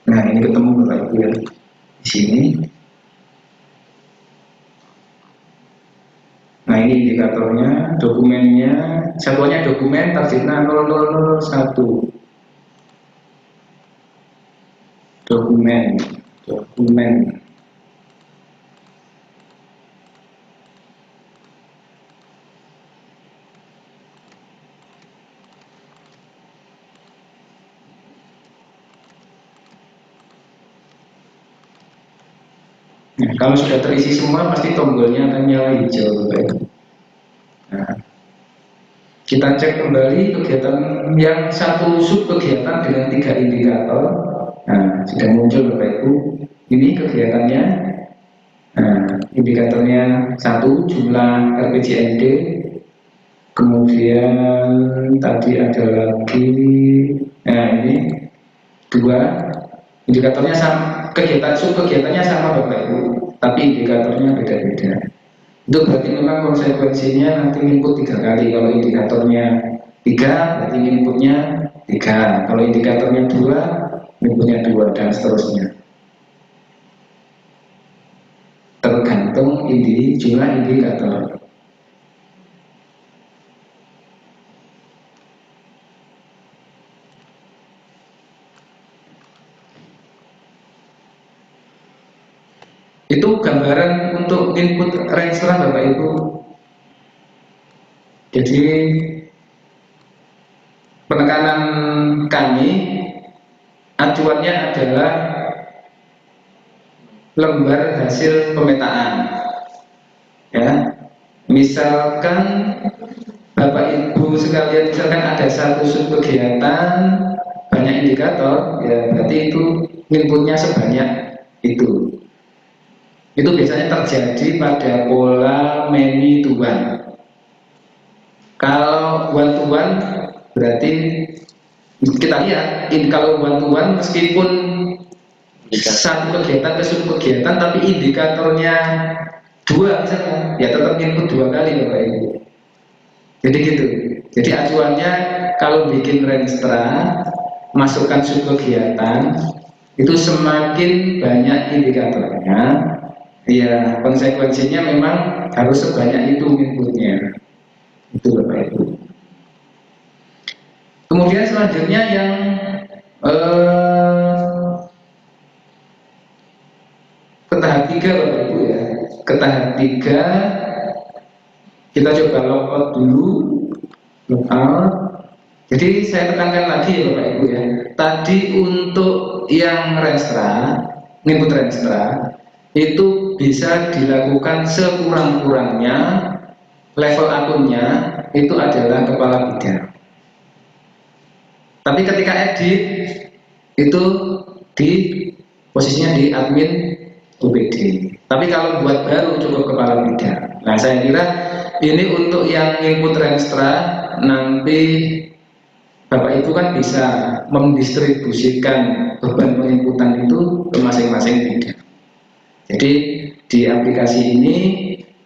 nah ini ketemu Bapak Ibu ya di sini. Nah ini indikatornya, dokumennya, satuannya dokumen, targetnya 0001. Dokumen. Nah, kalau sudah terisi semua, pasti tombolnya akan nyala hijau. Nah, kita cek kembali kegiatan yang satu sub kegiatan dengan 3 indikator. Nah, sudah muncul Bapak Ibu. Ini kegiatannya. Nah, indikatornya 1 jumlah RPJMD. Kemudian tadi ada lagi, nah ini 2 indikatornya sama, sub kegiatannya sama Bapak Ibu, tapi indikatornya beda-beda. Itu berarti memang konsekuensinya nanti input 3 kali. Kalau indikatornya 3 berarti inputnya 3. Kalau indikatornya 2 inputnya 2 dan seterusnya. Tergantung jumlah indikator. Itu gambaran untuk input range Bapak Ibu. Jadi penekanan kami acuannya adalah lembar hasil pemetaan. Ya, misalkan Bapak Ibu sekalian, misalkan ada satu sub kegiatan banyak indikator, ya berarti itu inputnya sebanyak itu. Itu biasanya terjadi pada pola many to one. Kalau one to one berarti kita lihat, kalau one to one meskipun satu kegiatan ke sub kegiatan tapi indikatornya 2 misalnya, ya tetap input 2 kali Bapak Ibu. Jadi gitu. Jadi acuannya kalau bikin renstra, masukkan sub kegiatan, itu semakin banyak indikatornya, ya konsekuensinya memang harus sebanyak itu inputnya. Itu Bapak Ibu. Kemudian selanjutnya yang ke tahap 3 Bapak Ibu ya. Ke tahap 3 kita coba logout dulu. Logout. Jadi saya tekankan lagi ya Bapak Ibu ya. Tadi untuk yang renstra, input renstra itu bisa dilakukan sekurang-kurangnya, level akunnya itu adalah kepala bidang. Tapi ketika edit itu di posisinya di admin UPD. Tapi kalau buat baru cukup kepala bidang. Nah, saya kira ini untuk yang input renstra, nanti Bapak Ibu kan bisa mendistribusikan beban penginputan itu ke masing-masing bidang. Jadi di aplikasi ini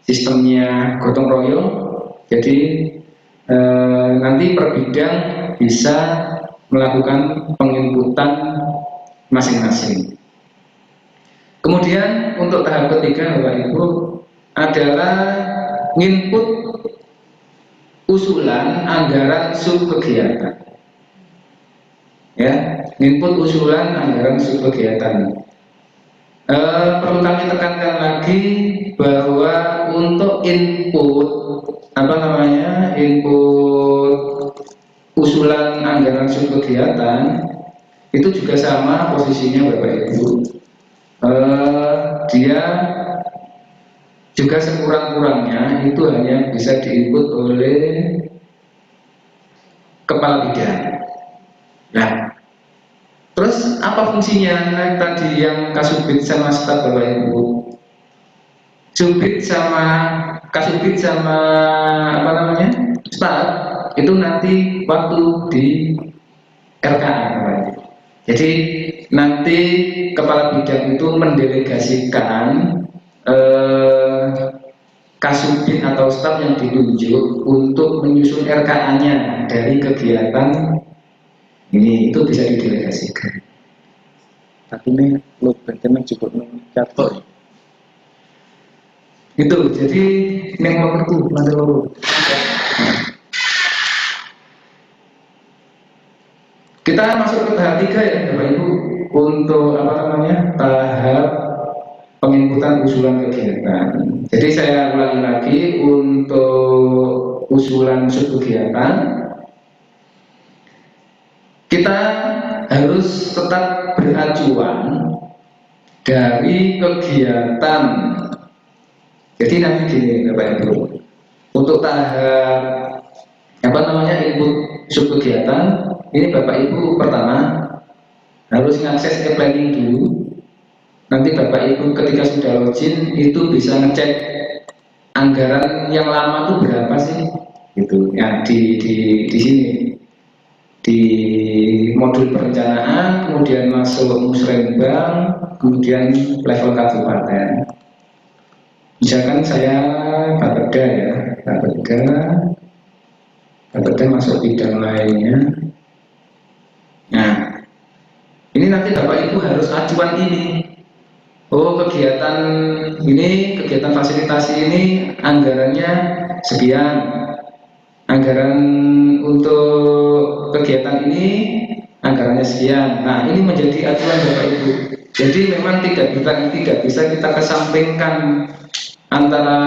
sistemnya gotong royong. Jadi nanti per bidang bisa melakukan penginputan masing-masing. Kemudian untuk tahap ketiga Bapak Ibu adalah input usulan anggaran sub kegiatan. Ya, input usulan anggaran sub kegiatan. Perlu kami tekankan lagi bahwa untuk input input usulan anggaran sub kegiatan itu juga sama posisinya Bapak Ibu. Dia juga sekurang-kurangnya itu hanya bisa diinput oleh kepala bidang. Nah, terus apa fungsinya? Nah, tadi yang kasubit sama staf Bapak Ibu, kasubit sama staf itu nanti waktu di RKA Bapak Ibu. Jadi nanti kepala bidang itu mendelegasikan kasubit atau staf yang ditunjuk untuk menyusun RKA-nya dari kegiatan ini, itu bisa didelegasikan. Tapi ini lo berarti cukup mencapai. Itu jadi nomor itu nanti loro. Kita masuk ke tahap 3 ya Bapak Ibu, untuk tahap penginputan usulan kegiatan. Jadi saya ulangi lagi, untuk usulan sub kegiatan kita harus tetap beracuan dari kegiatan. Jadi nanti gini Bapak Ibu, untuk tahap sub kegiatan, ini Bapak Ibu pertama harus ngakses e-planning dulu. Nanti Bapak Ibu ketika sudah login itu bisa ngecek anggaran yang lama itu berapa sih, gitu ya, di sini di modul perencanaan, kemudian masuk musrenbang, kemudian level kabupaten. Misalkan saya Bapeda ya, Bapeda masuk bidang lainnya. Nah, ini nanti Bapak Ibu harus acuan ini. Oh, kegiatan fasilitasi ini anggarannya sekian. Anggaran untuk kegiatan ini anggarannya sekian. Nah, ini menjadi acuan Bapak Ibu. Jadi memang tidak bisa kita kesampingkan antara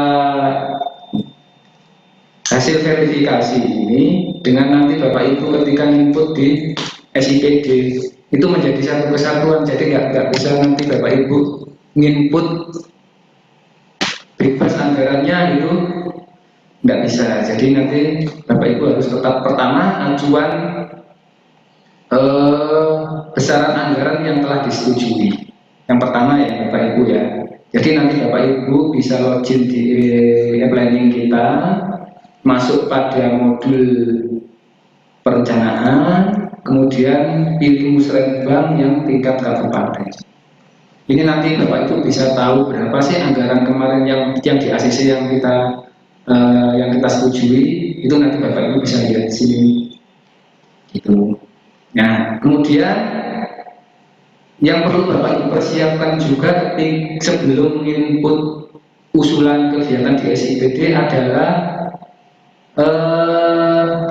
hasil verifikasi ini dengan nanti Bapak Ibu ketika input di SIPD itu menjadi satu kesatuan. Jadi nggak bisa nanti Bapak Ibu nginput bebas anggarannya itu nggak bisa. Jadi nanti Bapak Ibu harus tetap pertama acuan besaran anggaran yang telah disetujui. Yang pertama ya Bapak Ibu ya. Jadi nanti Bapak Ibu bisa login di e-planning kita, masuk pada modul perencanaan, kemudian pilih musrenbang yang tingkat kabupaten. Ini nanti Bapak Ibu bisa tahu berapa sih anggaran kemarin yang di ACC yang kita setujui, itu nanti Bapak Ibu bisa lihat di sini. Gitu. Nah, kemudian yang perlu Bapak Ibu persiapkan juga sebelum input usulan kegiatan di SIPD adalah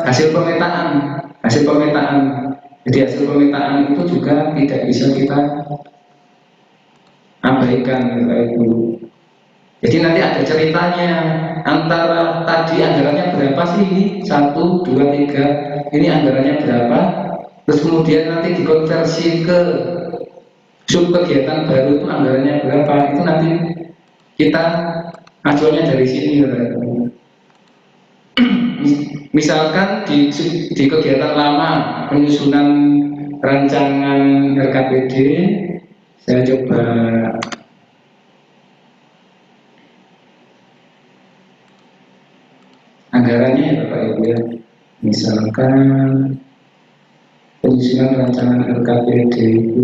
hasil pemetaan. Jadi hasil pemetaan itu juga tidak bisa kita abaikan Bapak Ibu. Jadi nanti ada ceritanya antara tadi anggarannya berapa sih ini 1, 2, 3 ini anggarannya berapa, terus kemudian nanti dikonversi ke sub kegiatan baru itu anggarannya berapa, itu nanti kita acuannya dari sini Bapak Ibu. Misalkan di kegiatan lama penyusunan rancangan RKPD, saya coba anggarannya ya Bapak Ibu ya. Misalkan penyusunan rancangan RKPD itu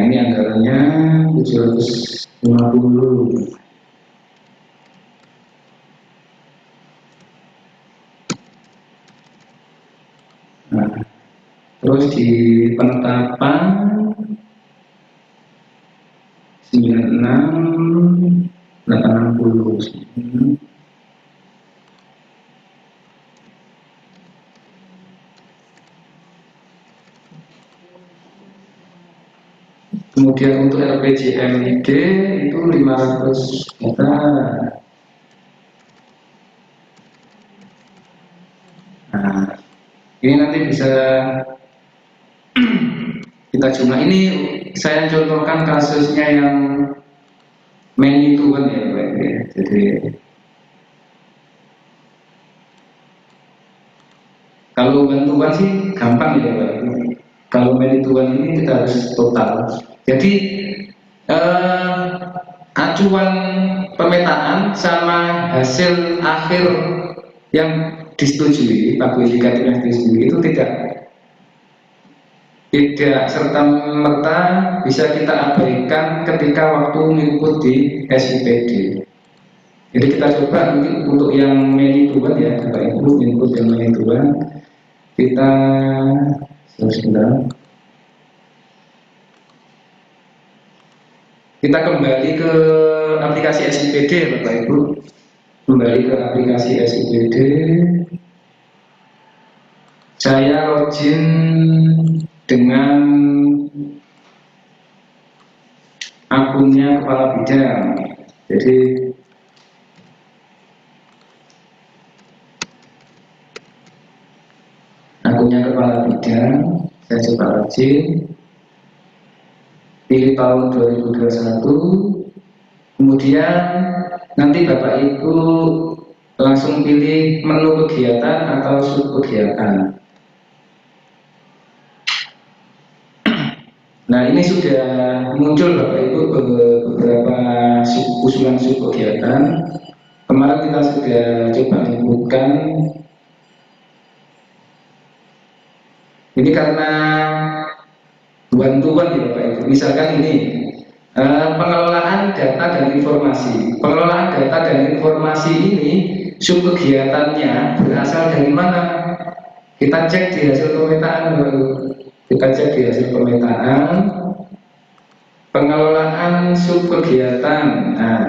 ini anggarannya 750. Nah, terus di penetapan 96 860. Kemudian untuk LPJMID itu 500 juta. Nah, ini nanti bisa kita jumlah. Ini saya contohkan kasusnya yang many to one ya Pak ya. Jadi kalau bantuan sih gampang ya Pak. Kalau many to one ini kita harus total. Jadi acuan pemetaan sama hasil akhir yang disetujui, pagu indikatif yang disetujui itu tidak serta-merta bisa kita abaikan ketika waktu input di SIPD. Jadi kita coba nanti untuk yang many to one ya, Bapak Ibu input yang many to one, kita sebentar. Kita kembali ke aplikasi SIPD Bapak Ibu. Kembali ke aplikasi SIPD. Saya login dengan akunnya kepala bidang. Jadi akunnya kepala bidang, saya coba login. pilih tahun 2021. Kemudian nanti Bapak Ibu langsung pilih menu kegiatan atau sub kegiatan. Nah, ini sudah muncul Bapak Ibu beberapa usulan sub kegiatan. Kemarin kita sudah coba inputkan. Ini karena bantuan ya Bapak Ibu. Misalkan ini pengelolaan data dan informasi. Pengelolaan data dan informasi ini sub kegiatannya berasal dari mana? Kita cek di hasil pemetaan Bapak Ibu. Kita cek di hasil pemetaan pengelolaan sub kegiatan. Nah,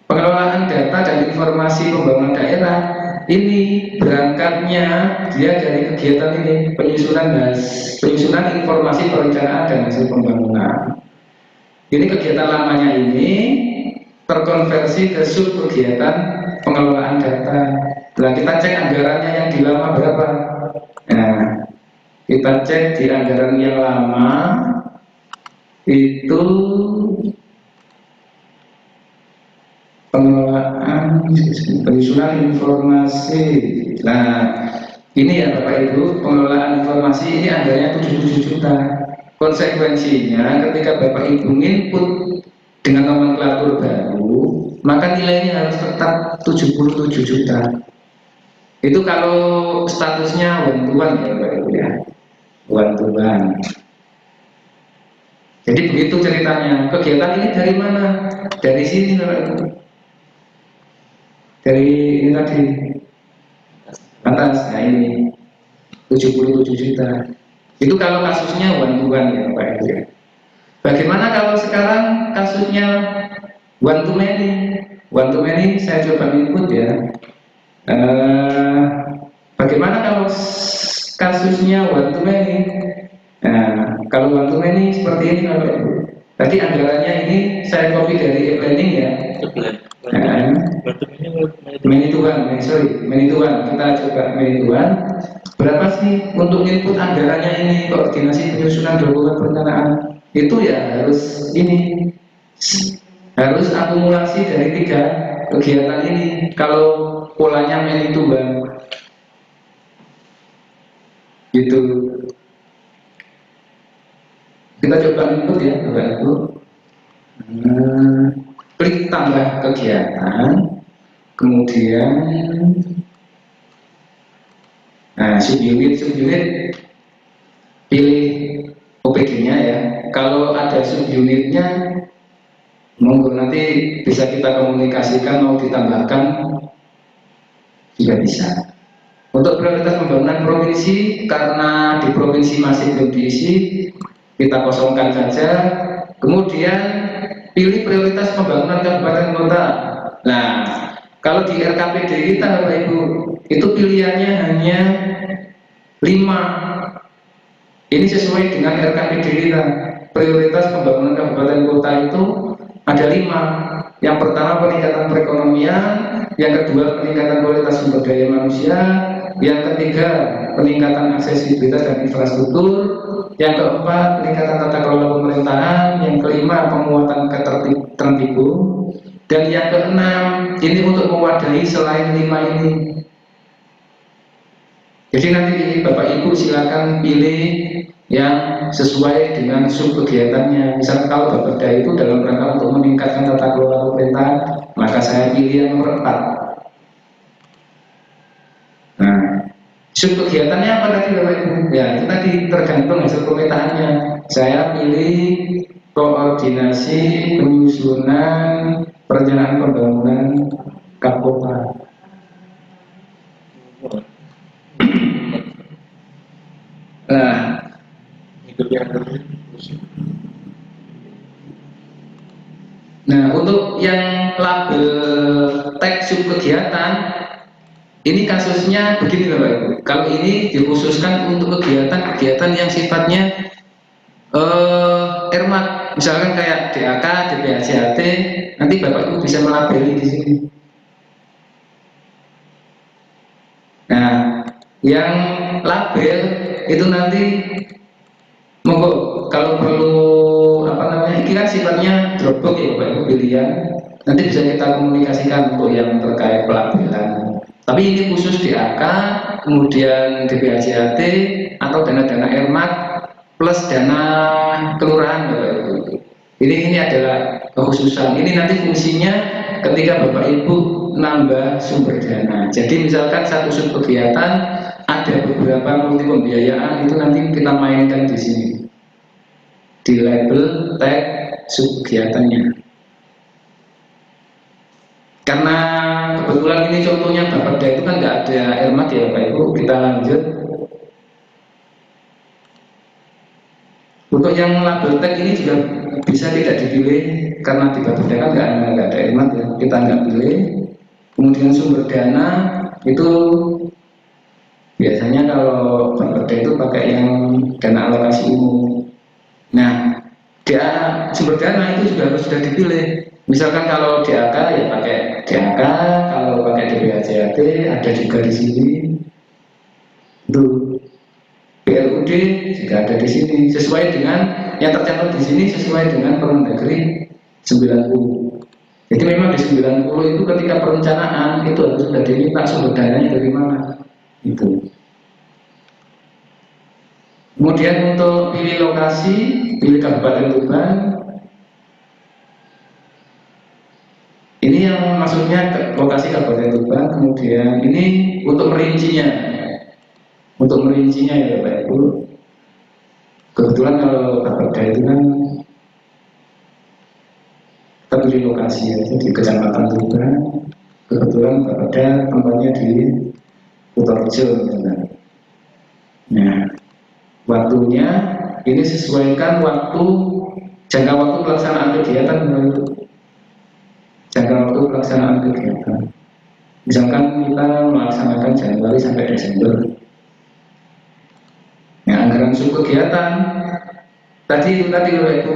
pengelolaan data dan informasi pembangunan daerah ini berangkatnya dia dari kegiatan ini, penyusunan informasi perencanaan dan hasil pembangunan. Ini kegiatan lamanya ini terkonversi ke sub kegiatan pengelolaan data. Nah, kita cek anggarannya yang di lama berapa. Nah, kita cek di anggaran yang lama itu pengelolaan penyusunan informasi. Nah, ini ya Bapak Ibu, pengelolaan informasi ini anggarannya 77 juta. Konsekuensinya ketika Bapak Ibu input dengan nomenklatur baru, maka nilainya harus tetap 77 juta. Itu kalau statusnya one-to-one ya Bapak Ibu ya, one-to-one. Jadi begitu ceritanya. Kegiatan ini dari mana? Dari sini Bapak Ibu. Dari ini tadi atas, nah ini 77 juta. Itu kalau kasusnya one-to-one ya Bapak Ibu ya. Bagaimana kalau sekarang kasusnya one to many? One to many saya coba input ya. Bagaimana kalau kasusnya one to many? Nah, kalau one to many seperti ini Bapak Ibu. Tadi anggarannya ini saya copy dari planning ya. Many to one. Kita coba many to one. Berapa sih untuk input anggarannya ini, koordinasi penyusunan dokumen perencanaan? Itu ya harus ini, harus akumulasi dari 3 kegiatan ini. Kalau polanya many to one, gitu. Kita coba input ya Bapak Ibu. Klik tambah kegiatan, kemudian subunit pilih OPD-nya ya. Kalau ada subunitnya, monggo nanti bisa kita komunikasikan mau ditambahkan juga bisa. Untuk prioritas pembangunan provinsi, karena di provinsi masih belum diisi, kita kosongkan saja. Kemudian pilih prioritas pembangunan kabupaten kota. Nah, kalau di RKPD kita Bapak Ibu, itu pilihannya hanya 5. Ini sesuai dengan RKPD kita. Prioritas pembangunan kabupaten kota itu ada 5. Yang pertama peningkatan perekonomian, yang kedua peningkatan kualitas sumber daya manusia, yang ketiga peningkatan aksesibilitas dan infrastruktur, yang keempat peningkatan tata kelola pemerintahan, yang kelima penguatan ketertiban, dan yang keenam ini untuk mewadahi selain 5 ini. Jadi nanti ini Bapak Ibu silakan pilih yang sesuai dengan sub kegiatannya. Misal kalau Bapeda itu dalam rangka untuk meningkatkan tata kelola pemerintahan, maka saya pilih yang nomor 4. Nah, sub kegiatannya apa tadi Bapak Ibu? Ya, itu tadi tergantung hasil pemetaannya. Saya pilih koordinasi penyusunan perencanaan pembangunan Kapolta. Nah, untuk yang label teks sub kegiatan, ini kasusnya begini Bapak Ibu. Kalau ini dikhususkan untuk kegiatan yang sifatnya RMAT, misalkan kayak DAK, DPHJAT, nanti Bapak Ibu bisa melabeli di sini. Nah, yang label itu nanti Monggo kalau perlu apa namanya, ini kan sifatnya Dropbox ya Bapak Ibu pilihan. Nanti bisa kita komunikasikan untuk yang terkait pelabelan. Tapi ini khusus DAK, kemudian DPHJHT atau dana-dana ERMAT plus dana kelurahan Bapak Ibu. Ini adalah kekhususan. Ini nanti fungsinya ketika Bapak Ibu nambah sumber dana. Jadi misalkan satu sub kegiatan ada beberapa multi pembiayaan, itu nanti kita mainkan di sini di label tag sub kegiatannya. Karena kebetulan ini contohnya Bapeda itu kan nggak ada ERMAT ya Bapak Ibu, kita lanjut. Untuk yang label tag ini juga bisa tidak dipilih karena di Bapeda kan nggak ada ERMAT ya, kita nggak pilih. Kemudian sumber dana itu biasanya kalau Bapeda itu pakai yang dana alokasi umum. Nah, dia sumber dana itu juga harus sudah dipilih. Misalkan kalau DAK ya pakai DAK, kalau pakai DPHJHT ada juga di sini. Itu BLUD juga ada di sini. Sesuai dengan yang tercantum di sini sesuai dengan Permendagri 90. Jadi memang di 90 itu ketika perencanaan itu harus sudah diminta sumber dananya dari mana. Itu. Kemudian untuk pilih lokasi, pilih Kabupaten Tuban. Ini yang maksudnya lokasi Kabupaten Tuban. Kemudian ini untuk merincinya, ya Bapak Ibu. Kebetulan kalau Bapeda itu kan kita pilih lokasi ya, di Kecamatan Tuban. Kebetulan Bapeda tempatnya di Kutorjo. Nah, waktunya ini sesuaikan jangka waktu pelaksanaan kegiatan. Jangka waktu pelaksanaan kegiatan. Misalkan kita melaksanakan Januari sampai Desember. Nah, anggaran sub kegiatan tadi itu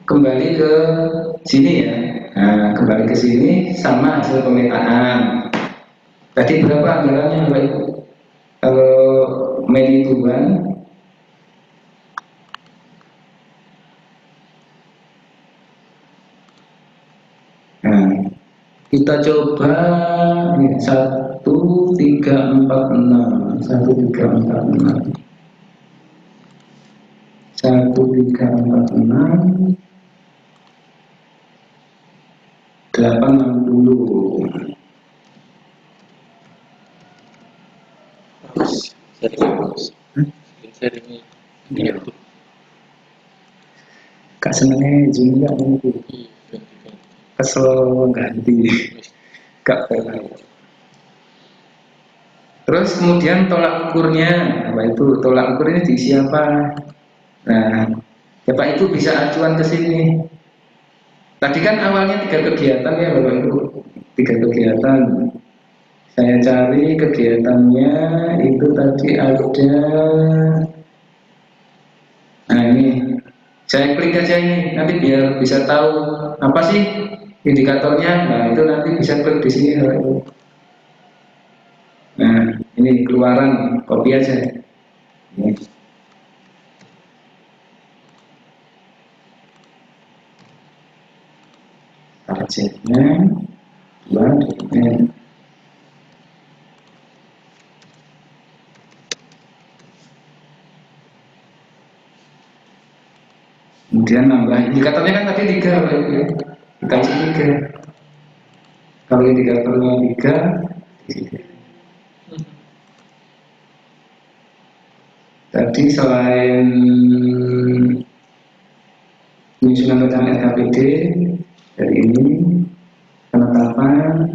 kembali ke sini ya. Nah, kembali ke sini sama hasil pemetaan. Tadi berapa anggarannya Bapak Ibu? Kalau Medi Tuban kita coba 1346 860. Sharing di YouTube. Kak senengnya juga nanti kesel ganti gak pernah. Terus kemudian tolak ukurnya, apa itu tolak ukur ini diisi apa? Nah, Bapak Ibu bisa acuan ke sini. Tadi kan awalnya 3 kegiatan ya Bapak Ibu, 3 kegiatan. Saya cari kegiatannya itu tadi ada. Nah ini, saya klik aja ini, nanti biar bisa tahu apa sih indikatornya. Nah itu nanti bisa klik di sini. Nah ini keluaran, copy aja. Ini. Targetnya 2. Kemudian nambah indikatornya kan tadi 3, kita isi 3. Kalau indikatornya 3, tadi selain penyusunan rencana RKPD dari ini penetapan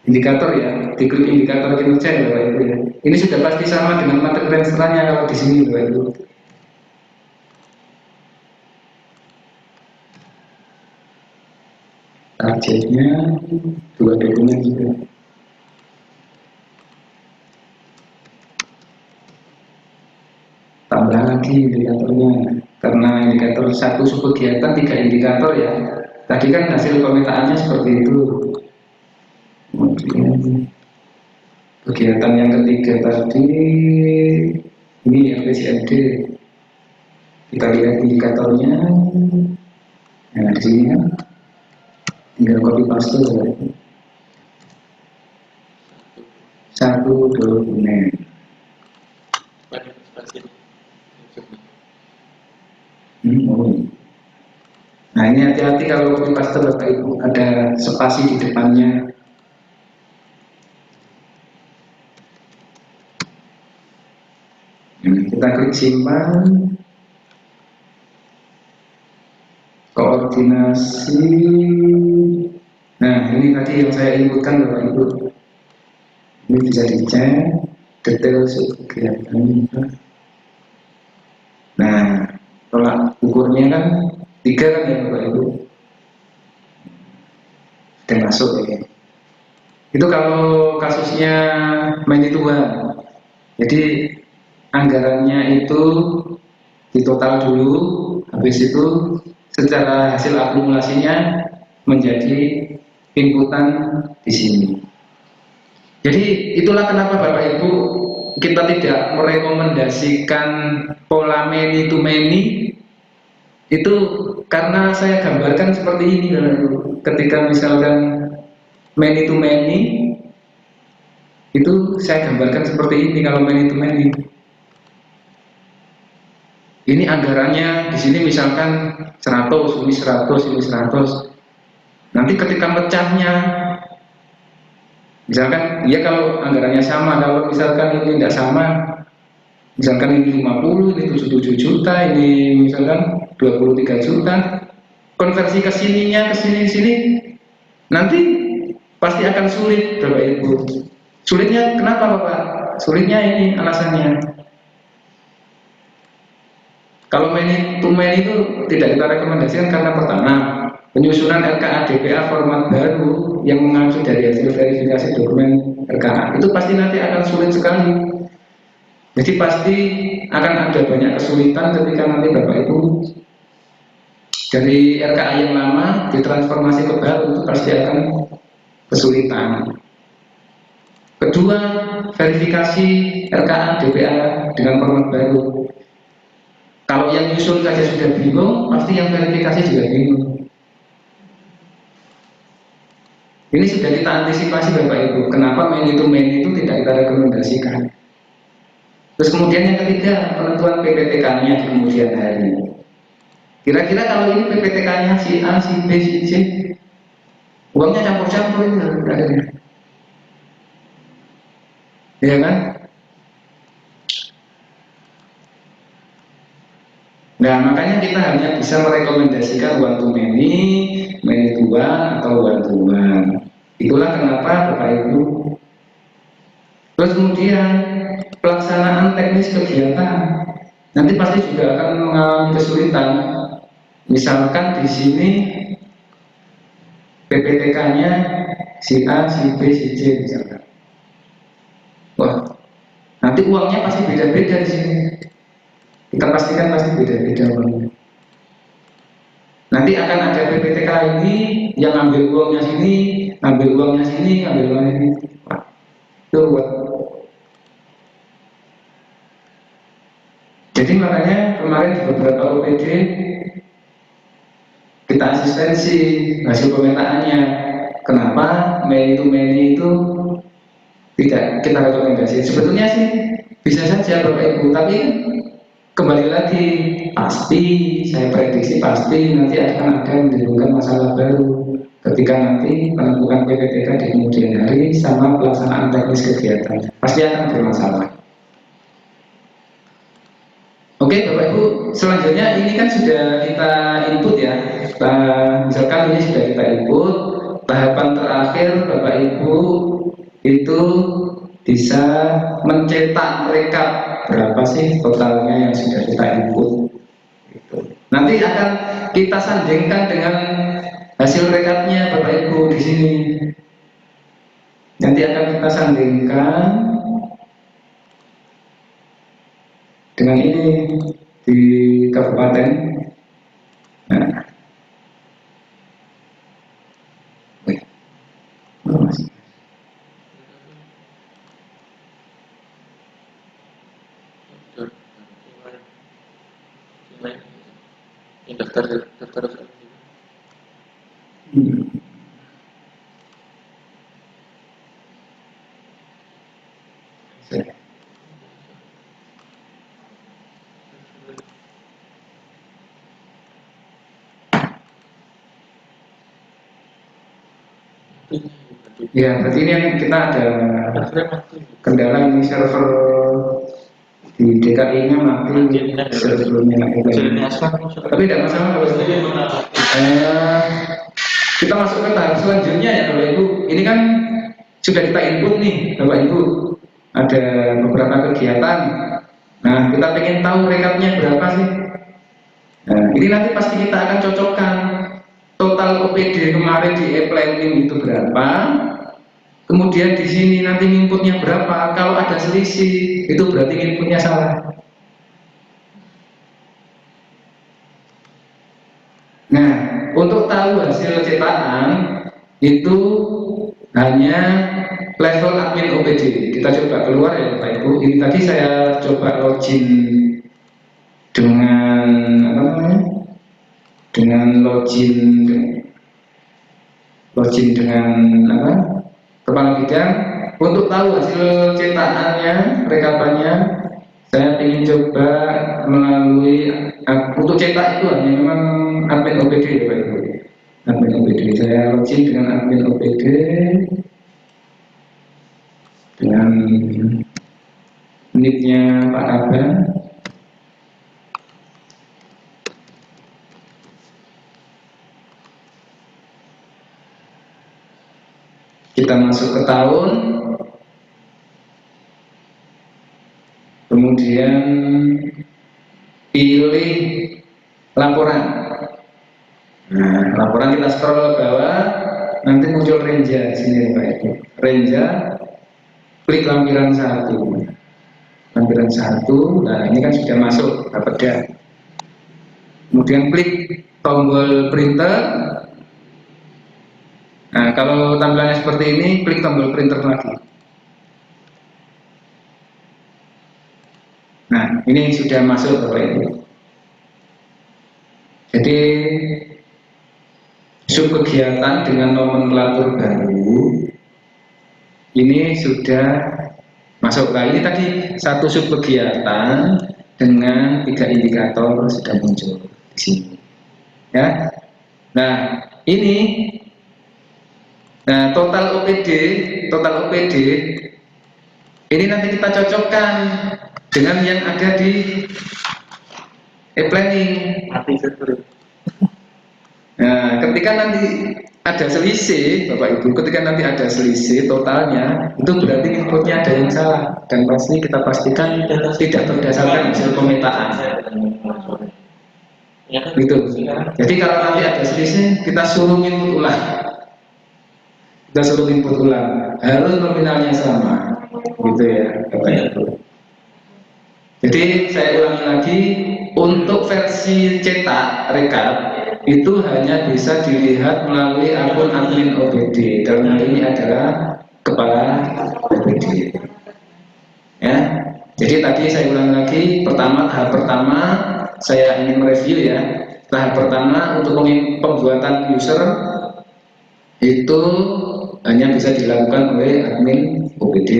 indikator ya, diklik indikator kinerja ya Bapak Ibu ya. Ini sudah pasti sama dengan materi referensinya kalau di sini Bapak Ibu. Targetnya 2 dokumen juga. Tambah lagi indikatornya, karena indikator 1 subkegiatan 3 indikator ya. Tadi kan hasil pemetaannya seperti itu. Kemudian Kegiatan yang ketiga tadi ini RPJMD. Kita lihat indikatornya. Nah, di sini kan tinggal copy paste satu dokumen. Oh. Nah, ini hati-hati kalau copy paste Bapak Ibu, ada spasi di depannya. Kita klik simpan. Koordinasi. Nah, ini tadi yang saya inputkan Bapak Ibu. Ini bisa dicek detail kegiatan. Nah, tolak ukurnya kan 3 kan ya Bapak Ibu. Sudah masuk ya. Itu kalau kasusnya main Tuhan. Jadi anggarannya itu ditotal dulu, habis itu secara hasil akumulasinya menjadi inputan di sini. Jadi itulah kenapa Bapak Ibu kita tidak merekomendasikan pola many to many, itu karena saya gambarkan seperti ini Bapak Ibu. Ketika misalkan many to many, itu saya gambarkan seperti ini kalau many to many. Ini anggarannya di sini misalkan 100, ini 100, ini 100. Nanti ketika pecahnya, misalkan ya kalau anggarannya sama, kalau misalkan ini tidak sama, misalkan ini 50, ini 77 juta, ini misalkan 23 juta, konversi ke sininya, ke sini, nanti pasti akan sulit Bapak Ibu. Sulitnya kenapa Bapak? Sulitnya ini alasannya. Kalau many to many itu tidak kita rekomendasikan karena pertama, penyusunan RKA DPA format baru yang mengacu dari hasil verifikasi dokumen RKA itu pasti nanti akan sulit sekali. Jadi pasti akan ada banyak kesulitan ketika nanti Bapak Ibu dari RKA yang lama ditransformasi ke baru, itu pasti akan kesulitan. Kedua, verifikasi RKA DPA dengan format baru. Kalau yang nyusun saja sudah bingung, pasti yang verifikasi juga bingung. Ini sudah kita antisipasi Bapak Ibu. Kenapa many to many itu tidak kita rekomendasikan. Terus kemudian yang ketiga, penentuan PPTK-nya di kemudian hari. Kira-kira kalau ini PPTK-nya si A, si B, si C, uangnya campur-campur ini. Ya kan? Nah, makanya kita hanya bisa merekomendasikan one to many to one, atau one to one. Itulah kenapa Bapak Ibu. Terus kemudian pelaksanaan teknis kegiatan nanti pasti juga akan mengalami kesulitan. Misalkan di sini PPTK-nya si A, si B, si C misalkan. Wah, nanti uangnya pasti beda-beda di sini. Kita pastikan pasti beda-beda uangnya. Nanti akan ada PPTK ini yang ambil uangnya sini, ambil uangnya sini, ambil uangnya sini. Wah, itu buat. Jadi makanya kemarin di beberapa OPD kita asistensi hasil pemetaannya. Kenapa many to many itu tidak kita rekomendasi? Sebetulnya sih bisa saja Bapak Ibu, tapi kembali lagi pasti saya prediksi pasti nanti akan ada menimbulkan masalah baru ketika nanti penentuan PPTK di kemudian hari sama pelaksanaan teknis kegiatan pasti akan bermasalah. Oke Bapak Ibu, selanjutnya ini kan sudah kita input ya. Misalkan ini sudah kita input, tahapan terakhir Bapak Ibu itu bisa mencetak rekap berapa sih totalnya yang sudah kita input. Nanti akan kita sandingkan dengan hasil rekapnya Bapak Ibu di sini. Nanti akan kita sandingkan dengan ini di kabupaten. Nah, Yang daftar. Ya, berarti ini kita ada kendala ini server di DKI-nya mati sebelumnya. Tapi tidak masalah kalau kita masuk ke tahap selanjutnya ya Bapak Ibu. Ini kan sudah kita input nih Bapak Ibu. Ada beberapa kegiatan. Nah, kita pengen tahu rekapnya berapa sih? Nah, ini nanti pasti kita akan cocokkan total OPD kemarin di e-planning itu berapa. Kemudian di sini nanti inputnya berapa. Kalau ada selisih, itu berarti inputnya salah. Nah, untuk tahu hasil cetakan itu hanya level admin OPD. Kita coba keluar ya Bapak Ibu. Ini tadi saya coba login dengan apa namanya? Dengan login dengan apa? Kepala bidang untuk tahu hasil cetakannya, rekapannya. Saya ingin coba melalui untuk cetak itu hanya memang admin OPD ya Pak Ibu. Admin OPD. Saya login dengan admin OPD dengan nicknya Pak Abang. Kita masuk ke tahun, kemudian pilih laporan. Nah, laporan kita scroll ke bawah, nanti muncul Renja di sini Pak Ibu. Renja, klik lampiran 1. Lampiran 1, nah ini kan sudah masuk Bapeda. Kemudian klik tombol printer. Nah, kalau tampilannya seperti ini, klik tombol printer lagi. Nah, ini sudah masuk Bapak Ibu. Jadi sub kegiatan dengan nomenklatur baru ini sudah masuk. Nah, ini tadi satu sub kegiatan dengan 3 indikator sudah muncul di sini. Ya. Nah, ini total OPD ini nanti kita cocokkan dengan yang ada di e-planning. Nah, ketika nanti ada selisih, Bapak Ibu, ketika nanti ada selisih totalnya, itu berarti inputnya ada yang salah dan pasti kita pastikan tidak berdasarkan hasil pemetaan. Gitu. Jadi kalau nanti ada selisih, kita suruh input ulang. Harus nominalnya sama, gitu ya, Bapak Ibu. Jadi saya ulangi lagi, untuk versi cetak rekap itu hanya bisa dilihat melalui akun admin OPD. Dalam hal ini adalah kepala OPD. Ya, jadi tadi saya ulang lagi, tahap pertama saya ingin mereview ya. Tahap pertama untuk pembuatan user itu hanya bisa dilakukan oleh admin OPD.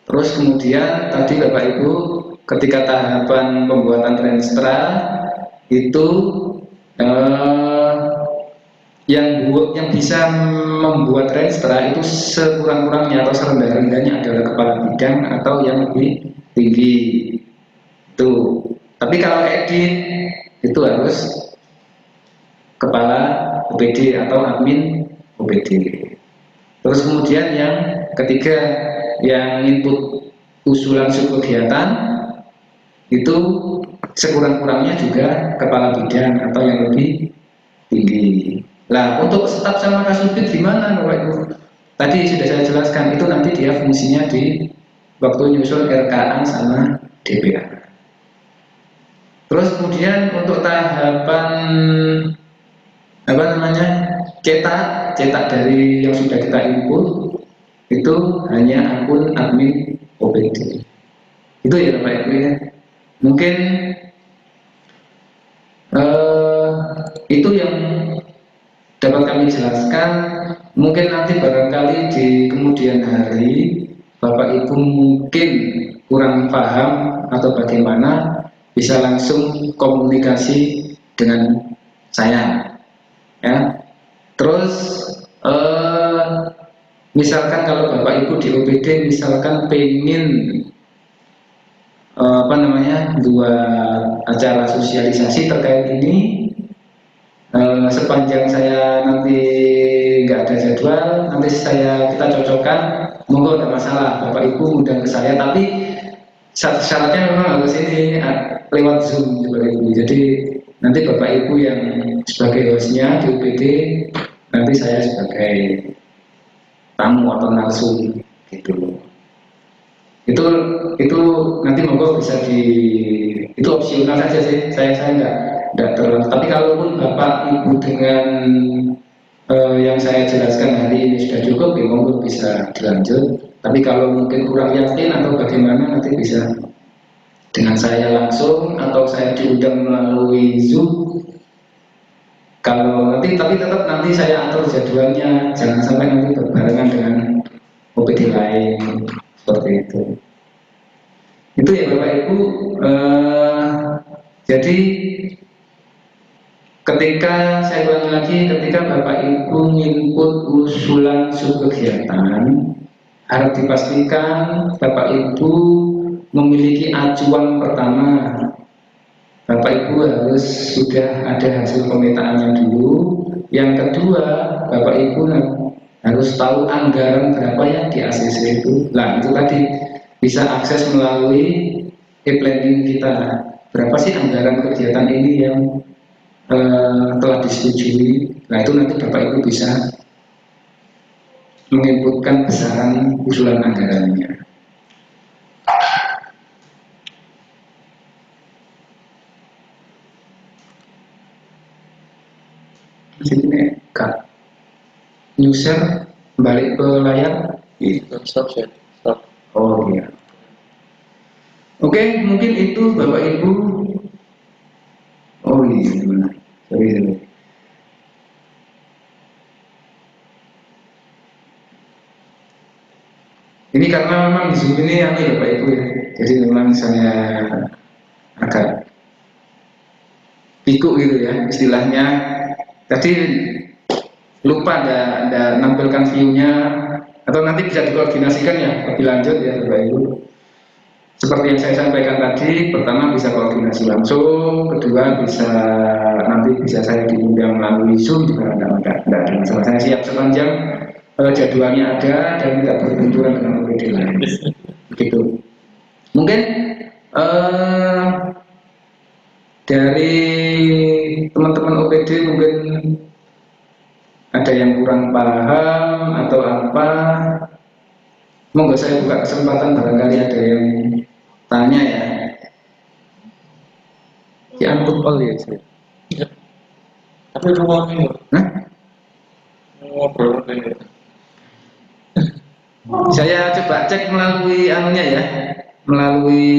Terus kemudian tadi Bapak Ibu ketika tahapan pembuatan Renstra itu yang bisa membuat Renstra itu sekurang-kurangnya atau serendah-rendahnya adalah kepala bidang atau yang lebih tinggi itu. Tapi kalau edit itu harus kepala OPD atau admin OPD. Terus kemudian yang ketiga, yang input usulan subkegiatan itu sekurang-kurangnya juga kepala bidang atau yang lebih tinggi. Nah, untuk staf sama kasubit gimana Bapak Ibu? Tadi sudah saya jelaskan, itu nanti dia fungsinya di waktu nyusul RKA sama DPA. Terus kemudian untuk tahapan cetak dari yang sudah kita input itu hanya akun admin OPD. Itu ya Bapak Ibu ya. Mungkin Itu yang dapat kami jelaskan. Mungkin nanti barangkali di kemudian hari Bapak Ibu mungkin kurang paham atau bagaimana, bisa langsung komunikasi dengan saya ya. Terus misalkan kalau Bapak Ibu di OPD misalkan pengen buat acara sosialisasi terkait ini, sepanjang saya nanti nggak ada jadwal, nanti kita cocokkan, monggo nggak masalah, Bapak Ibu undang ke saya, tapi syaratnya memang harus ini lewat Zoom Bapak Ibu. Jadi nanti Bapak Ibu yang sebagai hostnya di UPD, nanti saya sebagai tamu atau narsum gitu. Itu nanti monggo bisa itu opsional saja sih. Saya nggak terlalu. Tapi kalaupun Bapak Ibu dengan yang saya jelaskan hari ini sudah cukup, ya monggo bisa dilanjut. Tapi kalau mungkin kurang yakin atau bagaimana, nanti bisa dengan saya langsung atau saya diundang melalui Zoom. Kalau nanti, tapi tetap nanti saya atur jadwalnya, jangan sampai nanti berbarengan dengan OPD lain seperti itu. Itu ya Bapak Ibu. Jadi ketika saya ulangi lagi, ketika Bapak Ibu input usulan subkegiatan, harap dipastikan Bapak Ibu memiliki acuan pertama. Bapak Ibu harus sudah ada hasil pemetaannya dulu. Yang kedua, Bapak Ibu harus tahu anggaran berapa yang di ACC itu. Nah, itu tadi bisa akses melalui e-planning kita. Berapa sih anggaran kegiatan ini yang telah disetujui. Nah, itu nanti Bapak Ibu bisa menginputkan besaran usulan anggarannya. Sini Kak user balik ke layar. Stop. Oh iya. Oke, mungkin itu Bapak Ibu. Oh iya, gimana? Sorry. Ini karena memang Zoom ini Bapak Ibu ya. Jadi memang saya agak pikuk gitu ya istilahnya. Tadi lupa ada nampilkan view-nya, atau nanti bisa dikoordinasikan ya lebih lanjut ya Bapak Ibu. Seperti yang saya sampaikan tadi, pertama bisa koordinasi langsung, kedua nanti bisa saya diundang melalui Zoom juga tidak ada masalah. Saya siap sepanjang jadwalnya ada dan tidak berbenturan dengan OPD lain. Begitu. Mungkin dari teman-teman OPD mungkin ada yang kurang paham atau apa, monggo saya buka kesempatan barangkali ada yang tanya ya. Untuk ya sih. Tapi ruang ini. Nah, Ngobrol ini. saya coba cek melalui melalui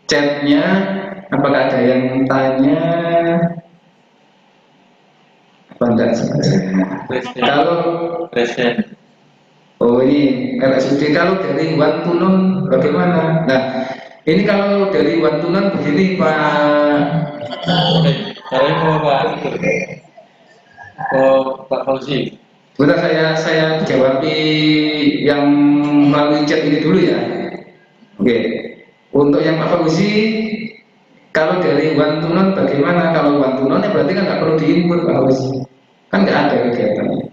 chatnya, apakah ada yang tanya apa enggak sebenarnya. Kalau oh ini RSUD, kalau dari Wantunon bagaimana? Nah, ini kalau dari Wantunon begini Pak. Saya mau Pak Fauzi. Sebentar saya jawab yang melalui chat ini dulu ya. Oke. Untuk yang Pak Fauzi, kalau dari Wantunon bagaimana? Kalau Wantunon ya berarti kan nggak perlu diinput Pak Fauzi. Kan nggak ada kegiatannya.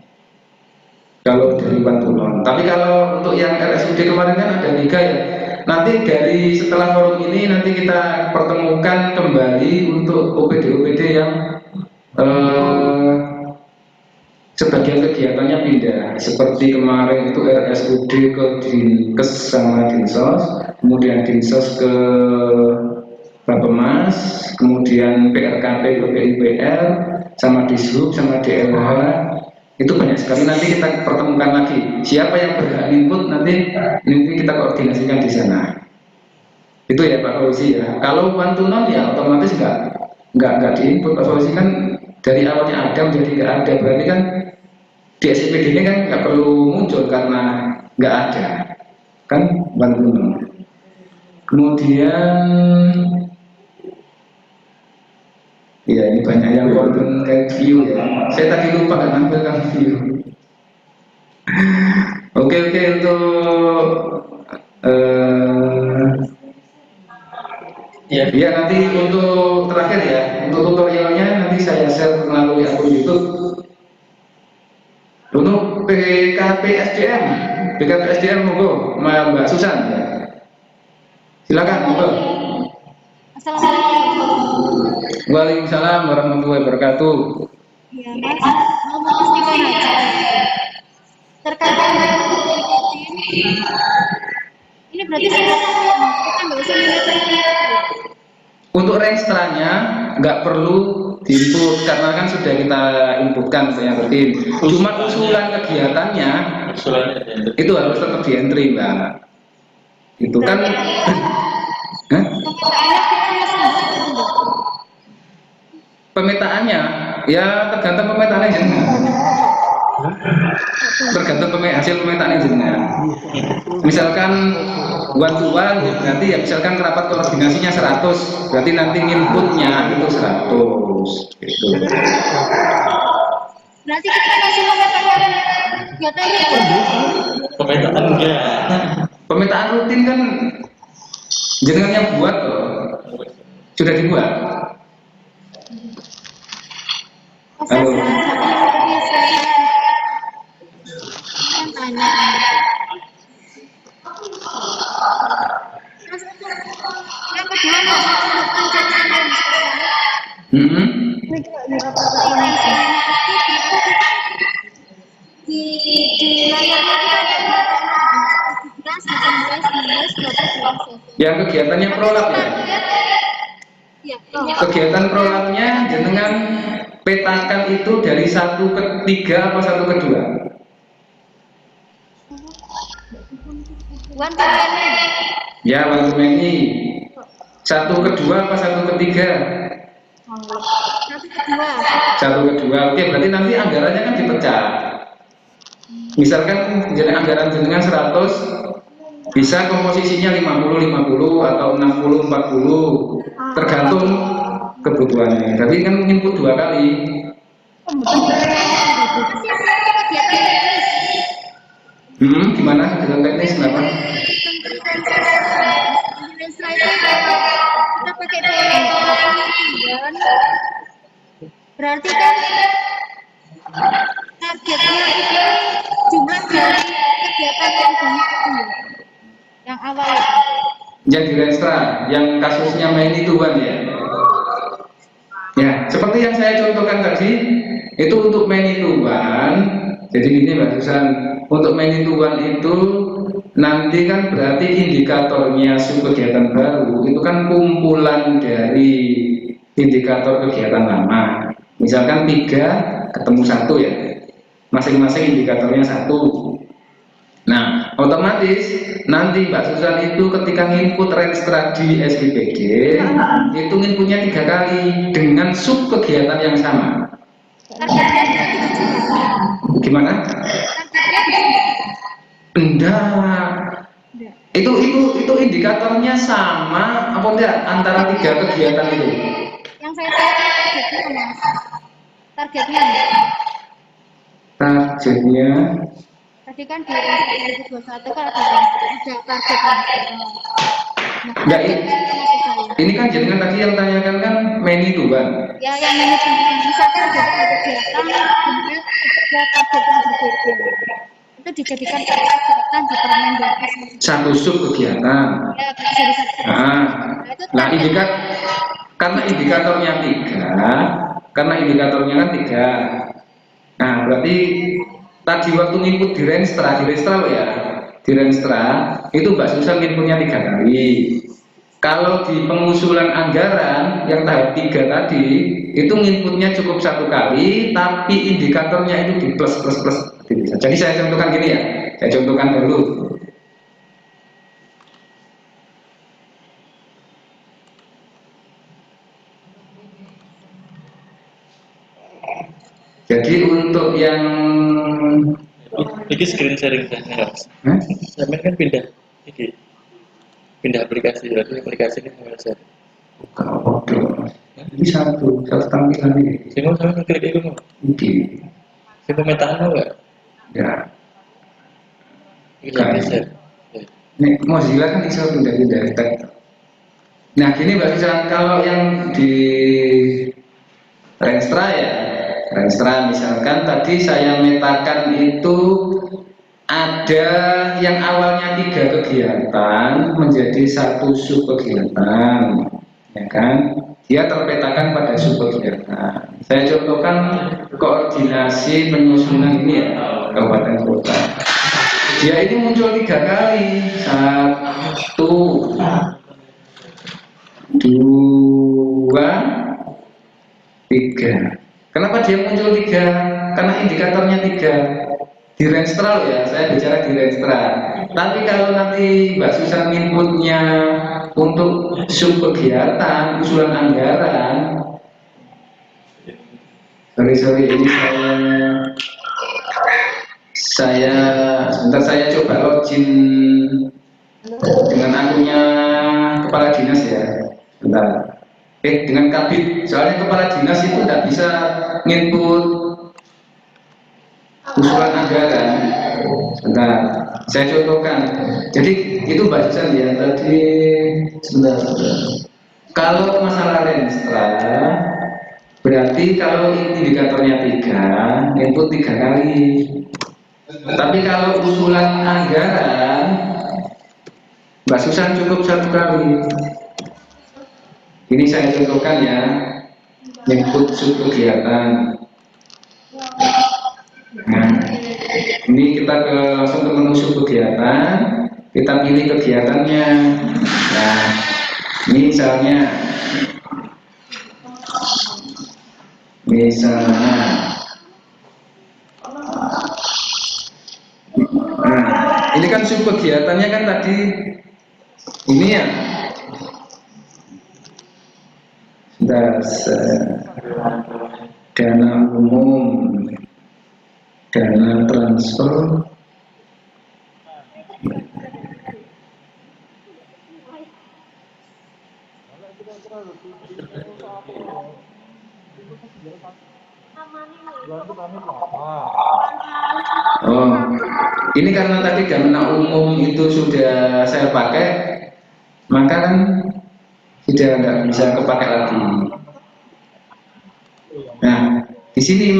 Kalau dari Wantunon. Tapi kalau untuk yang RSUD kemarin kan ada 3 ya. Nanti dari setelah forum ini nanti kita pertemukan kembali untuk OPD-OPD yang sebagian kegiatannya pindah. Seperti kemarin itu RSUD ke Dinkes sama Dinsos, kemudian Dinsos ke Bappemas, kemudian PRKP ke PUPR, sama Dishub, sama DLH. Itu banyak sekali, nanti kita pertemukan lagi siapa yang berhak input, nanti kita koordinasikan di sana. Itu ya Pak Fauzi ya. Kalau Wantunon ya otomatis nggak diinput Pak Fauzi, kan dari awalnya ada menjadi nggak ada, berarti kan di SIPD ini kan nggak perlu muncul karena nggak ada, kan bantu. Kemudian ya ini banyak yang golden kayak view ya. Saya tadi lupa nggak nampilkan view. Oke untuk eh, Ya. ya nanti untuk terakhir ya, untuk tutorialnya nanti saya share melalui akun YouTube. Untuk PKP SDM monggo Mbak Susan. Silakan monggo. Assalamualaikum. Waalaikumsalam warahmatullahi wabarakatuh. Ya, Mas, mau memastikan aja terkait dengan ini berarti kita nggak usah menetapkan. Untuk registranya nggak perlu diinput karena kan sudah kita inputkan saya rutin. Cuma usulan kegiatannya Usulannya itu harus tetap di entry mbak. Itu kan. Hah? Pemetaannya ya tergantung pemetaannya jenengan. Tergantung hasil pemetaannya jenengan. Misalkan one to one berarti ya misalkan rapat koordinasinya 100, berarti nanti inputnya itu 100 gitu. Berarti kita masih memetakan kegiatannya. pemetaan enggak. Pemetaan rutin kan jenengan yang buat loh. Sudah dibuat. Halo. Tanya. Yang kedua Hmm. di layarnya kita ada 17, 18, 19, 20. Yang kegiatannya prolab ya. Ya, Kegiatan prolabnya jenengan petakan itu dari 1 ke 3 apa 1 ke 2? Ya, waktu ini 1 ke 2 apa 1 ke 3? 1 ke 2. Oke, berarti nanti anggarannya kan dipecah. Misalkan anggaran jenengan 100, bisa komposisinya 50-50 atau 60-40, tergantung kebutuhannya. Tapi kan input 2 kali. Gimana dengan teknis kenapa? Kita pakai berarti kan targetnya itu jumlah dari kegiatan yang banyak itu yang awal itu. Yang di Restra, yang kasusnya main itu kan ya. Ya, seperti yang saya contohkan tadi, itu untuk main itu kan. Jadi gini Mbak Susan, untuk main itu kan itu nanti kan berarti indikatornya kegiatan baru itu kan kumpulan dari indikator kegiatan lama. Misalkan 3 ketemu 1 ya, masing-masing indikatornya 1. Nah, otomatis nanti Mbak Susan itu ketika input registrasi di SIPD itu inputnya 3 kali dengan sub kegiatan yang sama. Gimana? Enggak. Itu indikatornya sama apa enggak antara 3 kegiatan itu? Yang saya targetnya targetnya tadi kan di 2021 kan ada target. Enggak, ini kan jenengan tadi yang tanyakan kan main itu kan? Ya, yang manajemen misalkan ada kegiatan dengan target yang berbeda. Itu dijadikan kegiatan di Permendagri. Satu sub kegiatan. Ya, jadi satu. Nah, karena indikatornya 3, karena indikatornya kan 3. Nah, berarti tadi waktu input di Renstra loh ya, di Renstra itu Mbak Susan inputnya 3 kali. Kalau di pengusulan anggaran yang tahap 3 tadi itu inputnya cukup 1 kali, tapi indikatornya itu di plus. Jadi saya contohkan gini ya, saya contohkan dulu. Jadi untuk yang Ini screen sharing saya. Hah? Sampai kan pindah aplikasi, berarti aplikasi ini mau share. Oke, ini satu tampilan ini. Saya mau sama klik itu mau. Ini, Saya pemetaan mau nggak? ya. Ini sampai share. Ya. Ini Mozilla kan bisa pindah-pindah tab. Nah, gini Mbak Lisa, kalau yang di Renstra ya, Renstra misalkan tadi saya metakan itu ada yang awalnya 3 kegiatan menjadi 1 sub kegiatan, ya kan? Dia terpetakan pada sub kegiatan. Saya contohkan koordinasi penyusunan ini ya, kabupaten kota. Dia ini muncul 3 kali, 1, 2, 3. Kenapa dia muncul 3? Karena indikatornya 3. Di Renstra loh ya, saya bicara di Renstra. Tapi kalau nanti Mbak Susan inputnya untuk sub kegiatan, usulan anggaran, sorry ini saya sebentar, saya coba login dengan akunnya kepala dinas ya, sebentar. Dengan kabit, soalnya kepala dinas itu tidak bisa nginput usulan anggaran. Sebentar, saya contohkan. Jadi itu Mbak Susan ya tadi, sebentar. Kalau masalah Renstra, berarti kalau indikatornya 3, input 3 kali. Tapi kalau usulan anggaran, Mbak Susan cukup 1 kali. Ini saya contohkan ya, input sub kegiatan. Nah, ini kita langsung ke menu sub kegiatan, kita pilih kegiatannya. Nah, ini misalnya, nah, ini kan sub kegiatannya kan tadi ini ya, dana umum, dana transfer, oh, ini karena tadi dana umum itu sudah saya pakai, maka kan sudah nggak bisa kepakai lagi. Nah, di sini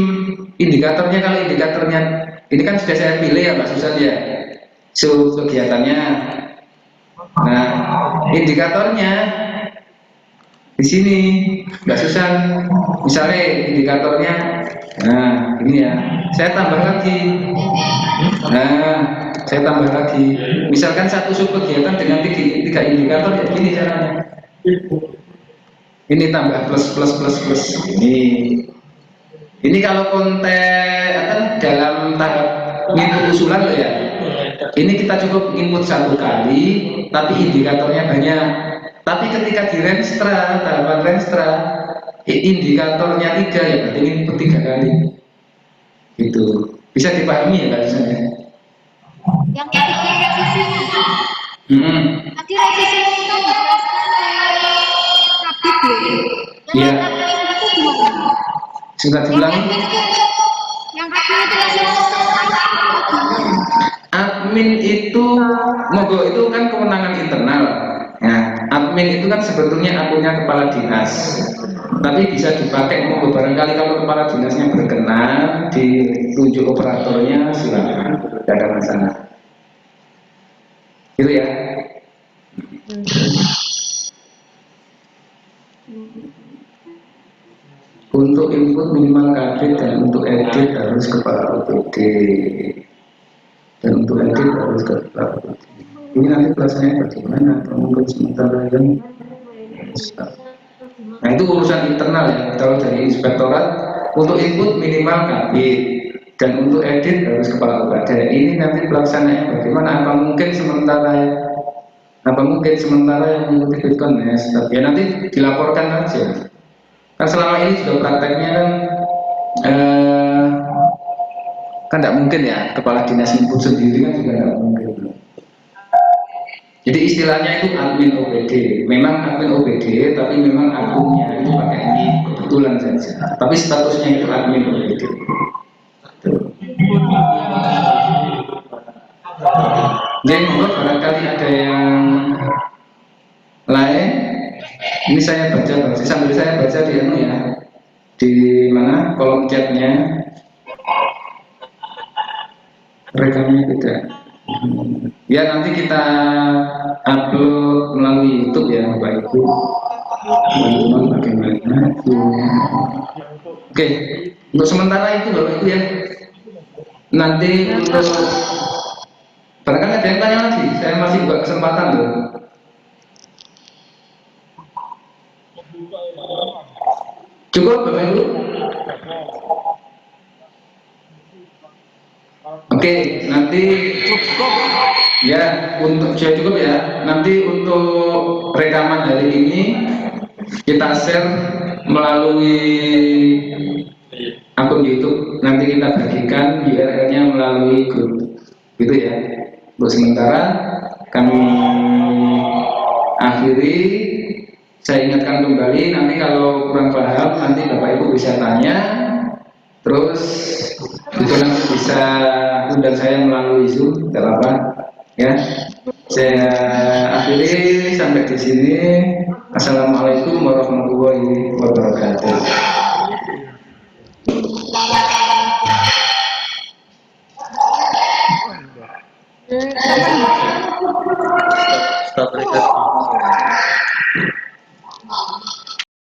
indikatornya, kalau indikatornya ini kan sudah saya pilih ya Mbak Susan ya, sub kegiatannya. Nah, indikatornya di sini Mbak Susan, misalnya indikatornya, nah ini ya, saya tambah lagi. Nah, saya tambah lagi. Misalkan 1 sub kegiatan dengan 3 indikator, ya gini caranya. Ini tambah plus ini kalau konten dalam tahap input usulan loh ya, ini kita cukup input 1 kali tapi indikatornya banyak. Tapi ketika di Renstra, tahapan Renstra, indikatornya 3, ya berarti input 3 kali itu. Bisa dipahami ya Mbak Susan ya? Yang ketiga revisinya. Tadi revisinya itu kabit ya. Iya. Yang itu gimana? Sudah diulangi? Yang admin itu langsung Admin itu, mogok itu kan kewenangan internal. Nah, admin itu kan sebetulnya akunnya kepala dinas, tapi bisa dipakai mogok barangkali kalau kepala dinasnya berkenan ditunjuk operatornya, silakan, tidak ada masalah. Gitu ya. Untuk input minimal kabit dan untuk edit harus kepala OPD, dan untuk edit harus kepala OPD. Ini nanti pelaksanaannya bagaimana? Atau mungkin sementara yang nah itu urusan internal ya. Kalau dari inspektorat, untuk input minimal kabit dan untuk edit harus kepala OPD. Ini nanti pelaksanaannya bagaimana? Apa mungkin sementara yang mengikuti Bitcoin ya nanti dilaporkan aja. Kan selama ini juga prakteknya kan kan tidak mungkin ya kepala dinas input sendiri kan juga tidak mungkin. Jadi istilahnya itu admin OPD. Memang admin OPD, tapi memang akunnya itu pakai ini kebetulan saja. Tapi statusnya itu admin OPD. Jadi monggo barangkali ada yang lain. Ini saya baca sambil saya baca di ya, di mana kolom chatnya, rekamnya tidak. Ya nanti kita upload melalui YouTube ya Bapak Ibu. Teman-teman bagaimana? Oke, untuk sementara itu Bapak Ibu ya. Nanti untuk barangkali ada yang tanya lagi, saya masih buka kesempatan loh. Cukup Bapak Ibu? Oke, nanti ya untuk sudah cukup ya. Nanti untuk rekaman hari ini kita share melalui akun YouTube. Nanti kita bagikan URL-nya melalui grup, gitu ya. Untuk sementara kami akhiri. Saya ingatkan kembali, nanti kalau kurang paham nanti Bapak Ibu bisa tanya. Terus itu nanti bisa undang saya melalui Zoom, tidak apa-apa ya. Saya akhiri sampai di sini. Assalamualaikum warahmatullahi wabarakatuh. Stop record.